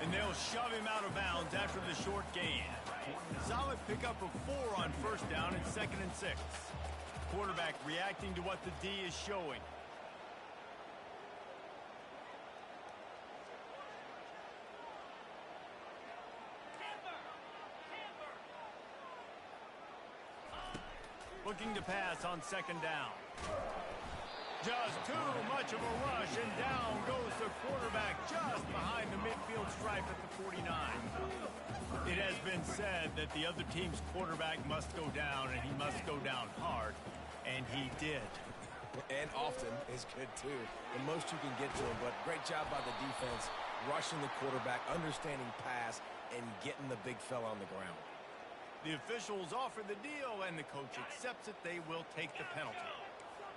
And they'll shove him out of bounds after the short gain. Solid pickup of 4 on 1st down and 2nd and 6. Quarterback reacting to what the D is showing. Looking to pass on 2nd down. Just too much of a rush, and down goes the quarterback just behind the midfield stripe at the 49. It has been said that the other team's quarterback must go down, and he must go down hard, and he did. And often is good, too. The most you can get to him, but great job by the defense, rushing the quarterback, understanding pass, and getting the big fella on the ground. The officials offer the deal, and the coach accepts it. They will take the penalty.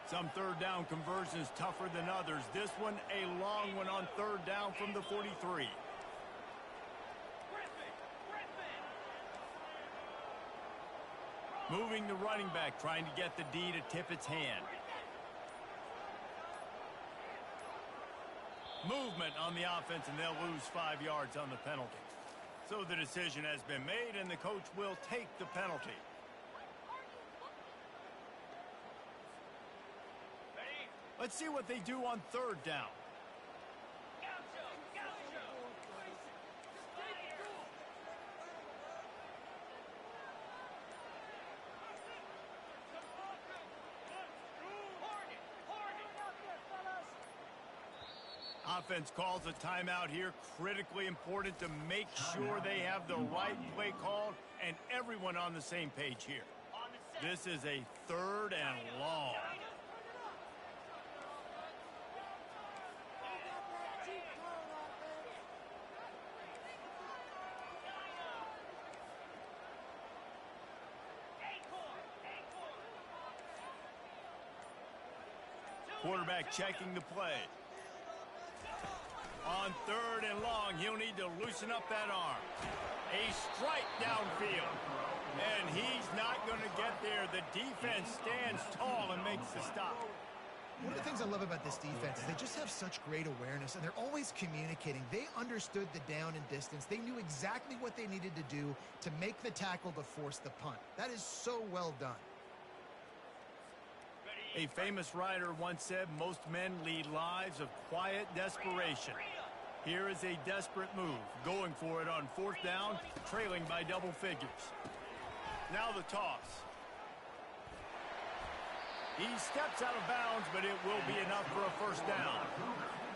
Some 3rd down conversions tougher than others. This one, a long one on 3rd down from the 43. Moving the running back, trying to get the D to tip its hand. Movement on the offense, and they'll lose 5 yards on the penalty. So the decision has been made, and the coach will take the penalty. Let's see what they do on 3rd down. Offense calls a timeout here. Critically important to make sure they have the right play called and everyone on the same page here. This is a 3rd and long. Quarterback checking the play. On 3rd and long, he'll need to loosen up that arm. A strike downfield. And he's not going to get there. The defense stands tall and makes the stop. One of the things I love about this defense is they just have such great awareness, and they're always communicating. They understood the down and distance. They knew exactly what they needed to do to make the tackle to force the punt. That is so well done. A famous writer once said, most men lead lives of quiet desperation. Here is a desperate move, going for it on 4th down, trailing by double figures. Now the toss. He steps out of bounds, but it will be enough for a 1st down.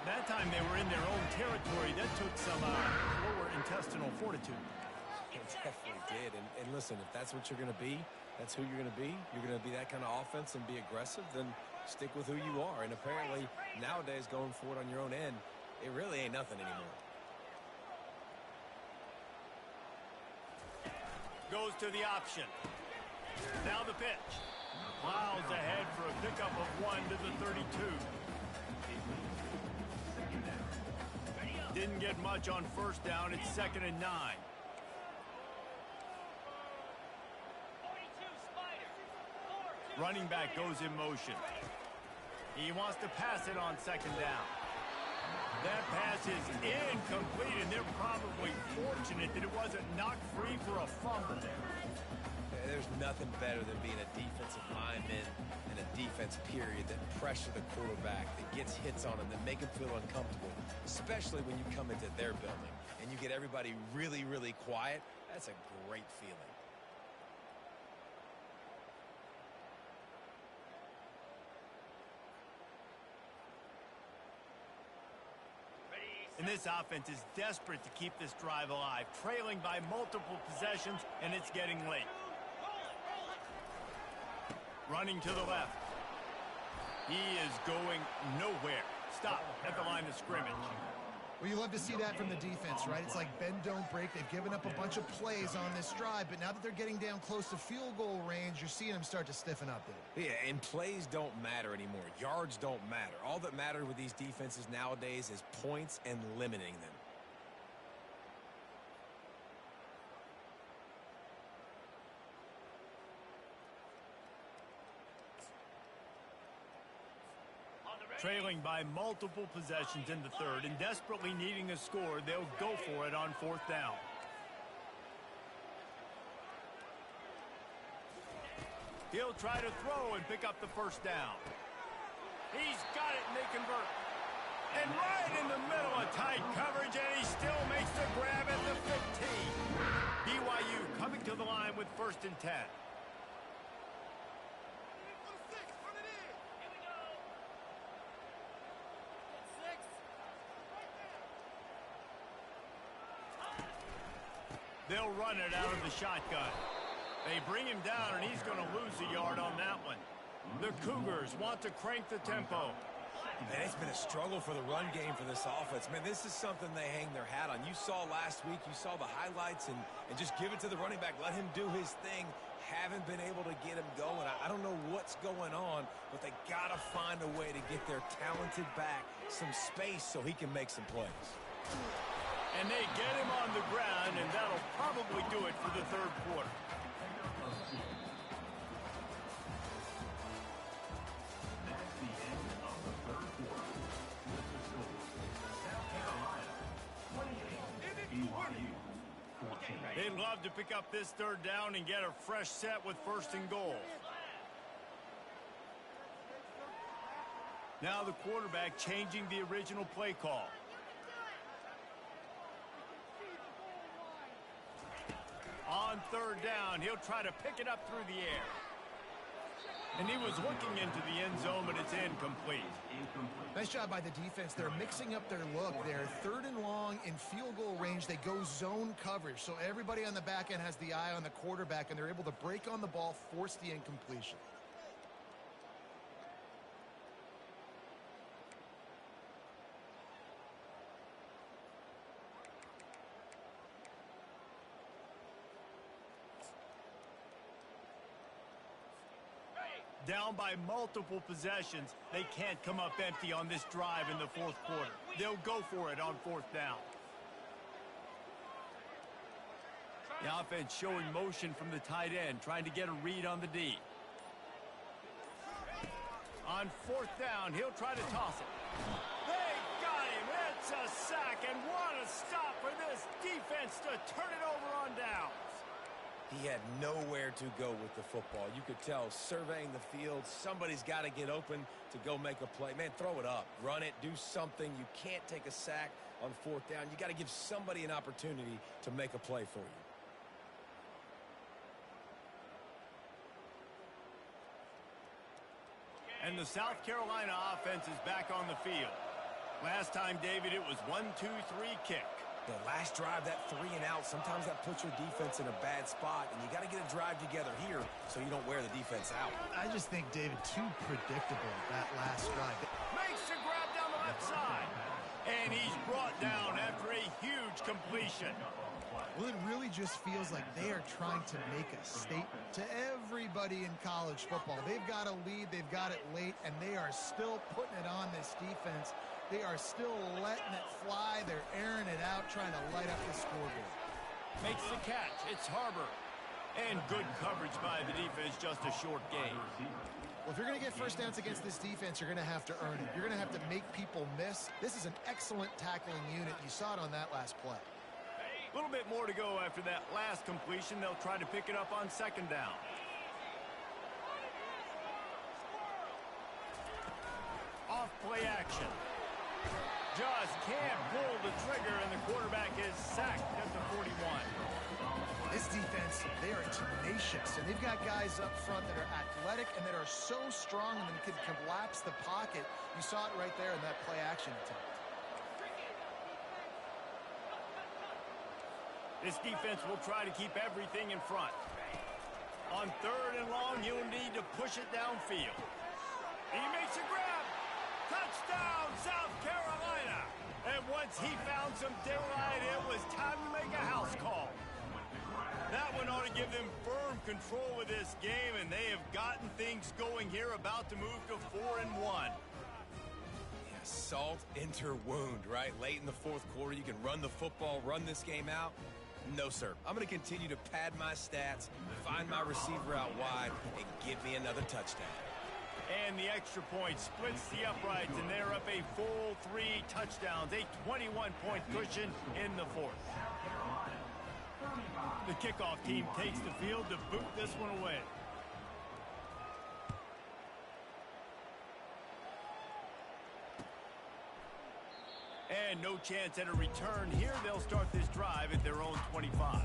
That time they were in their own territory. That took some lower intestinal fortitude. It definitely did. And listen, if that's what you're going to be, that's who you're going to be. You're going to be that kind of offense and be aggressive, then stick with who you are. And apparently, nowadays, going for it on your own end, it really ain't nothing anymore. Goes to the option. Now the pitch. Plows ahead for a pickup of 1 to the 32. Didn't get much on 1st down. It's 2nd and 9. Running back goes in motion. He wants to pass it on 2nd down. That pass is incomplete, and they're probably fortunate that it wasn't knocked free for a fumble. There's nothing better than being a defensive lineman and a defense period that pressure the quarterback, that gets hits on him, that make him feel uncomfortable, especially when you come into their building and you get everybody really, really quiet. That's a great feeling. And this offense is desperate to keep this drive alive, trailing by multiple possessions, and it's getting late. Running to the left. He is going nowhere. Stop at the line of scrimmage. Well, you love to see that from the defense, right? It's like bend, don't break. They've given up a bunch of plays on this drive, but now that they're getting down close to field goal range, you're seeing them start to stiffen up there. Yeah, and plays don't matter anymore. Yards don't matter. All that matters with these defenses nowadays is points and limiting them. Trailing by multiple possessions in the 3rd and desperately needing a score, they'll go for it on 4th down. He'll try to throw and pick up the 1st down. He's got it, and they convert. And right in the middle of tight coverage, and he still makes the grab at the 15. BYU coming to the line with 1st and 10. They'll run it out of the shotgun. They bring him down, and he's going to lose a yard on that one. The Cougars want to crank the tempo. Man, it's been a struggle for the run game for this offense. Man, this is something they hang their hat on. You saw last week, you saw the highlights, and just give it to the running back. Let him do his thing. Haven't been able to get him going. I don't know what's going on, but they got to find a way to get their talented back some space so he can make some plays. And they get him on the ground, and that'll probably do it for the 3rd quarter. That's the end of the 3rd quarter. With the score, South Carolina 28, BYU 14. They'd love to pick up this 3rd down and get a fresh set with 1st and goal. Now the quarterback changing the original play call. On 3rd down, he'll try to pick it up through the air. And he was looking into the end zone, but it's incomplete. Nice job by the defense. They're mixing up their look. They're 3rd and long in field goal range. They go zone coverage. So everybody on the back end has the eye on the quarterback, and they're able to break on the ball, force the incompletion. Down by multiple possessions, they can't come up empty on this drive in the 4th quarter. They'll go for it on 4th down. The offense showing motion from the tight end, trying to get a read on the D. On fourth down, he'll try to toss it. They got him. It's a sack, and what a stop for this defense to turn it over on downs. He had nowhere to go with the football. You could tell, surveying the field, somebody's got to get open to go make a play. Man, throw it up. Run it. Do something. You can't take a sack on fourth down. You got to give somebody an opportunity to make a play for you. And the South Carolina offense is back on the field. Last time, David, it was 1-2-3 kick. The last drive, that 3 and out, sometimes that puts your defense in a bad spot, and you got to get a drive together here so you don't wear the defense out. I just think, David, too predictable that last drive. Makes the grab down the left side. And he's brought down after a huge completion. Well, it really just feels like they are trying to make a statement to everybody in college football. They've got a lead, they've got it late, and they are still putting it on this defense. They are still letting it fly. They're airing it out, trying to light up the scoreboard. Makes the catch. It's Harbor. And good coverage by the defense, just a short gain. Well, if you're going to get first downs against this defense, you're going to have to earn it. You're going to have to make people miss. This is an excellent tackling unit. You saw it on that last play. A little bit more to go after that last completion. They'll try to pick it up on second down. Off play action. Just can't pull the trigger, and the quarterback is sacked at the 41. This defense, they are tenacious, and they've got guys up front that are athletic and that are so strong and can collapse the pocket. You saw it right there in that play action attempt. This defense will try to keep everything in front. On third and long, you'll need to push it downfield. He makes a grab. Touchdown, South Carolina. And once he found some daylight, it was time to make a house call. That one ought to give them firm control of this game, and they have gotten things going here, about to move to 4-1. Yeah, salt into wound, right? Late in the fourth quarter, you can run the football, run this game out. No, sir. I'm going to continue to pad my stats, find my receiver out wide, and give me another touchdown. And the extra point splits the uprights, and they're up a full 3 touchdowns, a 21-point cushion in the fourth. The kickoff team takes the field to boot this one away. And no chance at a return here. They'll start this drive at their own 25.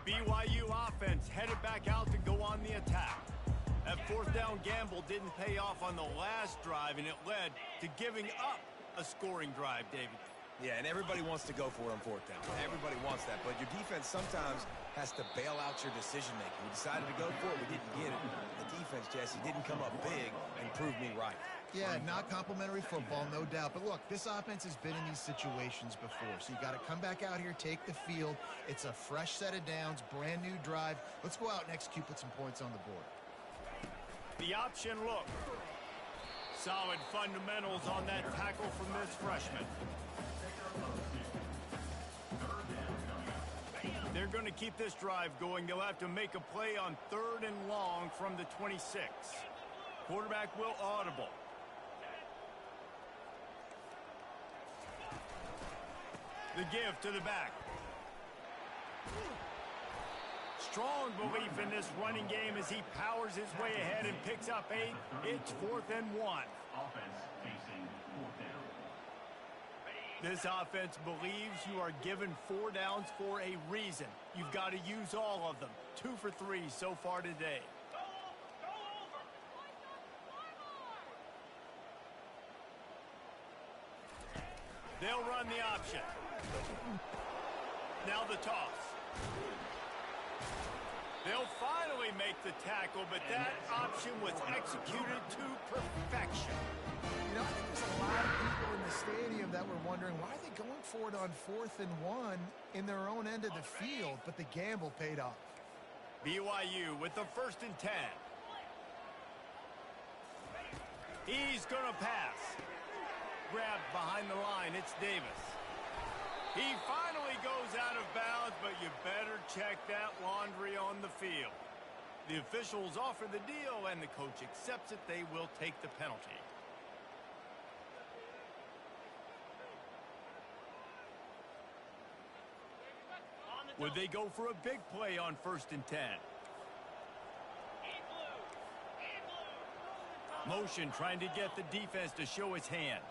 BYU offense headed back out to go on the attack. That fourth down gamble didn't pay off on the last drive, and it led to giving up a scoring drive, David. Yeah, and everybody wants to go for it on fourth down. Everybody wants that, but your defense sometimes has to bail out your decision-making. We decided to go for it. We didn't get it. The defense, Jesse, didn't come up big and prove me right. Yeah, not complimentary football, no doubt. But look, this offense has been in these situations before. So you got to come back out here, take the field. It's a fresh set of downs, brand new drive. Let's go out and execute, put some points on the board. The option look. Solid fundamentals on that tackle from this freshman. They're going to keep this drive going. They'll have to make a play on third and long from the 26. Quarterback will audible. The give to the back. Strong belief in this running game as he powers his way ahead and picks up 8. It's 4th and 1. Offense facing 4th down. This offense believes you are given 4 downs for a reason. You've got to use all of them. 2 for 3 so far today. They'll run the option. Now the toss. They'll finally make the tackle, but that option was executed to perfection. You know, I think there's a lot of people in the stadium that were wondering, why are they going for it on 4th and 1 in their own end of the field? But the gamble paid off. BYU with the 1st and 10. He's going to pass. Grabbed behind the line. It's Davis. He finally goes out of bounds, but you better check that laundry on the field. The officials offer the deal, and the coach accepts it. They will take the penalty. Would they go for a big play on 1st and 10? Motion trying to get the defense to show its hand.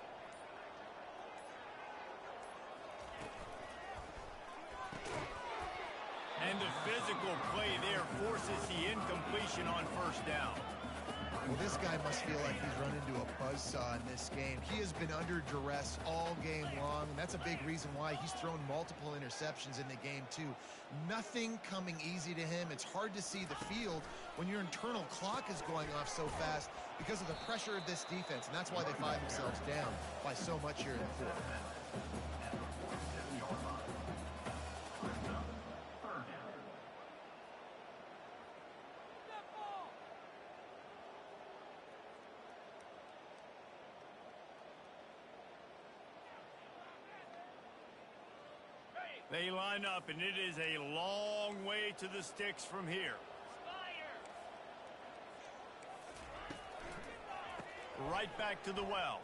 And the physical play there forces the incompletion on 1st down. Well, this guy must feel like he's run into a buzzsaw in this game. He has been under duress all game long, and that's a big reason why he's thrown multiple interceptions in the game, too. Nothing coming easy to him. It's hard to see the field when your internal clock is going off so fast because of the pressure of this defense, and that's why they find themselves down by so much here in the fourth. They line up, and it is a long way to the sticks from here. Right back to the well.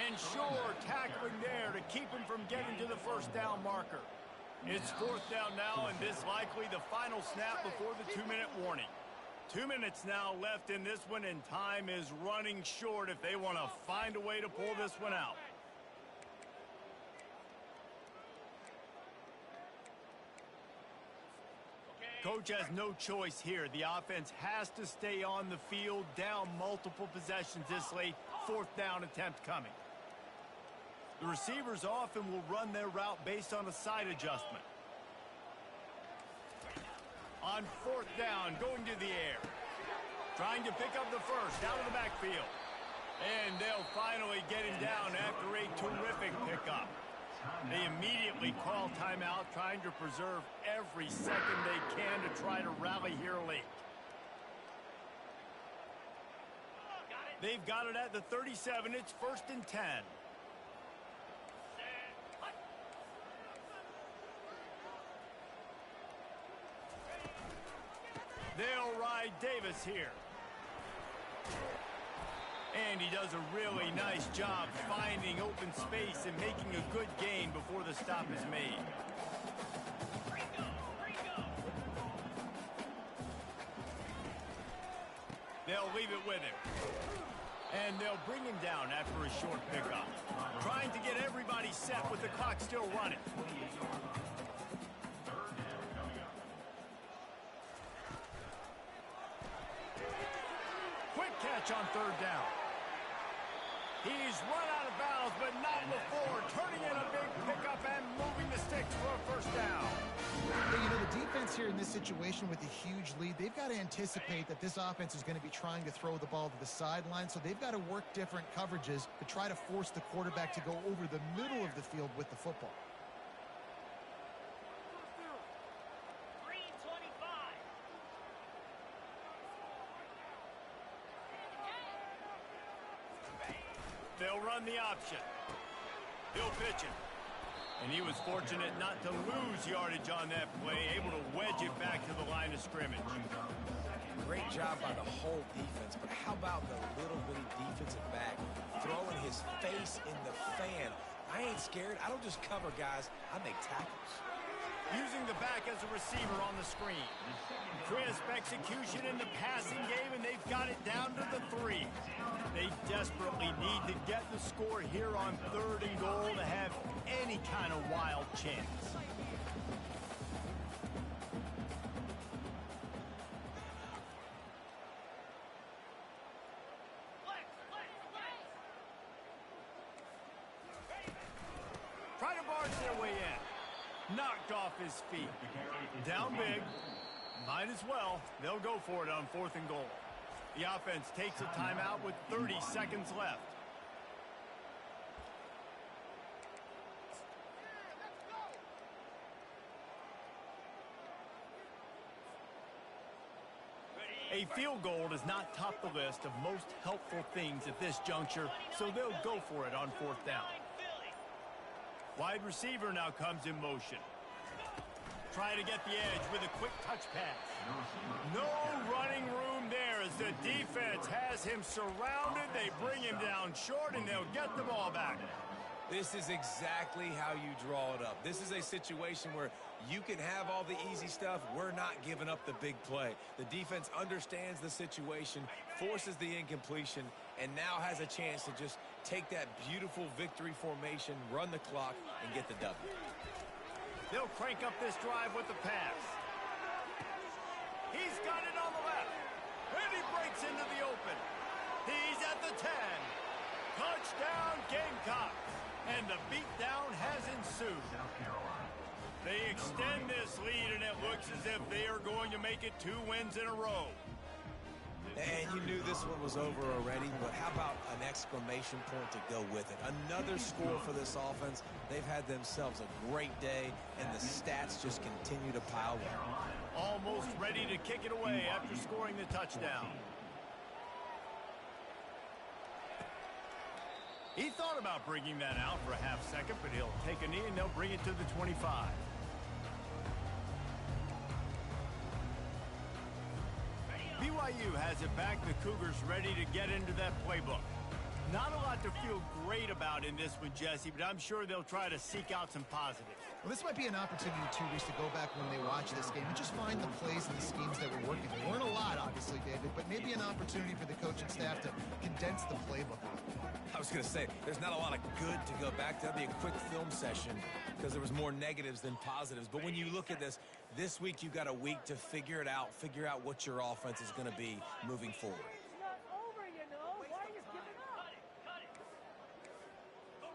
And Shore tackling there to keep him from getting to the 1st down marker. It's 4th down now, and this likely the final snap before the 2-minute warning. 2 minutes now left in this one, and time is running short if they want to find a way to pull this one out. Coach has no choice here. The offense has to stay on the field, down multiple possessions this late. 4th down attempt coming. The receivers often will run their route based on a side adjustment. On 4th down, going to the air. Trying to pick up the 1st, out of the backfield. And they'll finally get him down after a terrific pickup. They immediately call timeout, trying to preserve every second they can to try to rally here late. They've got it at the 37. It's 1st and 10. They'll ride Davis here. And he does a really nice job finding open space and making a good gain before the stop is made. They'll leave it with him. And they'll bring him down after a short pickup. Trying to get everybody set with the clock still running. Quick catch on 3rd down. He's run out of bounds, but not before turning in a big pickup and moving the sticks for a 1st down. Hey, you know, the defense here in this situation with a huge lead, they've got to anticipate that this offense is going to be trying to throw the ball to the sideline, so they've got to work different coverages to try to force the quarterback to go over the middle of the field with the football. They'll run the option. He'll pitch it. And he was fortunate not to lose yardage on that play, able to wedge it back to the line of scrimmage. Great job by the whole defense, but how about the little bitty defensive back throwing his face in the fan? I ain't scared. I don't just cover guys. I make tackles. Using the back as a receiver on the screen. Crisp execution in the passing game, and they've got it down to the 3. They desperately need to get the score here on 3rd and goal to have any kind of wild chance. Try to barge their way in. Knocked off his feet. Down big. Might as well. They'll go for it on 4th and goal. The offense takes a timeout with 30 seconds left. A field goal does not top the list of most helpful things at this juncture, so they'll go for it on 4th down. Wide receiver now comes in motion. Try to get the edge with a quick touch pass. No running room there as the defense has him surrounded. They bring him down short, and they'll get the ball back. This is exactly how you draw it up. This is a situation where you can have all the easy stuff. We're not giving up the big play. The defense understands the situation, forces the incompletion, and now has a chance to just take that beautiful victory formation, run the clock, and get the W. They'll crank up this drive with the pass. He's got it on the left. And he breaks into the open. He's at the 10. Touchdown, Gamecocks. And the beatdown has ensued. They extend this lead, and it looks as if they are going to make it 2 wins in a row. And you knew this one was over already, but how about an exclamation point to go with it? Another score for this offense. They've had themselves a great day, and the stats just continue to pile up. Almost ready to kick it away after scoring the touchdown. He thought about bringing that out for a half second, but he'll take a knee and they'll bring it to the 25. BYU has it back. The Cougars ready to get into that playbook. Not a lot to feel great about in this one, Jesse, but I'm sure they'll try to seek out some positives. Well, this might be an opportunity, too, Reese, to go back when they watch this game and just find the plays and the schemes that were working. There weren't a lot, obviously, David, but maybe an opportunity for the coaching staff to condense the playbook. I was going to say, there's not a lot of good to go back to. That'd be a quick film session because there was more negatives than positives. But when you look at this week you've got a week to figure it out, figure out what your offense is going to be moving forward.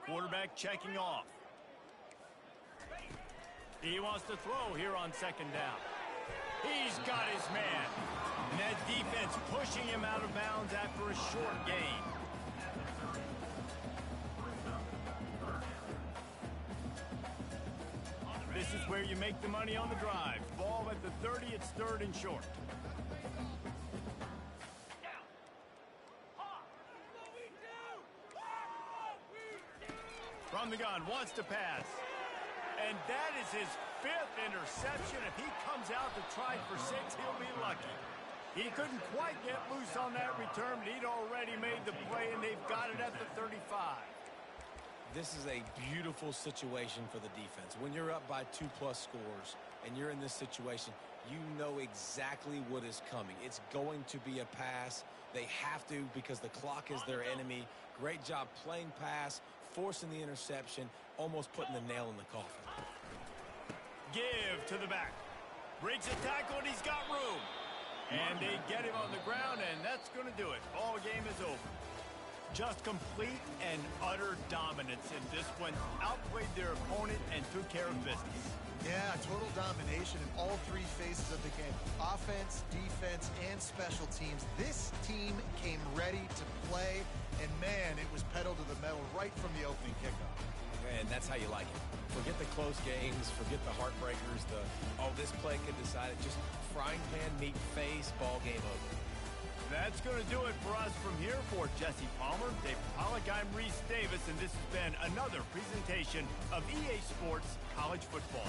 Quarterback checking off. He wants to throw here on 2nd down. He's got his man. And that defense pushing him out of bounds after a short gain. This is where you make the money on the drive. Ball at the 30, it's 3rd and short. From the gun, wants to pass. And that is his 5th interception. If he comes out to try for 6, he'll be lucky. He couldn't quite get loose on that return, but he'd already made the play, and they've got it at the 35. This is a beautiful situation for the defense. When you're up by 2+ scores and you're in this situation, you know exactly what is coming. It's going to be a pass. They have to because the clock is their enemy. Great job playing pass, forcing the interception, almost putting the nail in the coffin. Give to the back. Breaks a tackle, and he's got room. And they get him on the ground, and that's going to do it. Ball game is over. Just complete and utter dominance in this one. Outplayed their opponent and took care of business. Yeah, total domination in all 3 phases of the game. Offense, defense, and special teams. This team came ready to play, and man, it was pedal to the metal right from the opening kickoff. And that's how you like it. Forget the close games, forget the heartbreakers, this play could decide it. Just frying pan, meat face, ball game over. That's going to do it for us from here. For Jesse Palmer, Dave Pollock, I'm Reese Davis, and this has been another presentation of EA Sports College Football.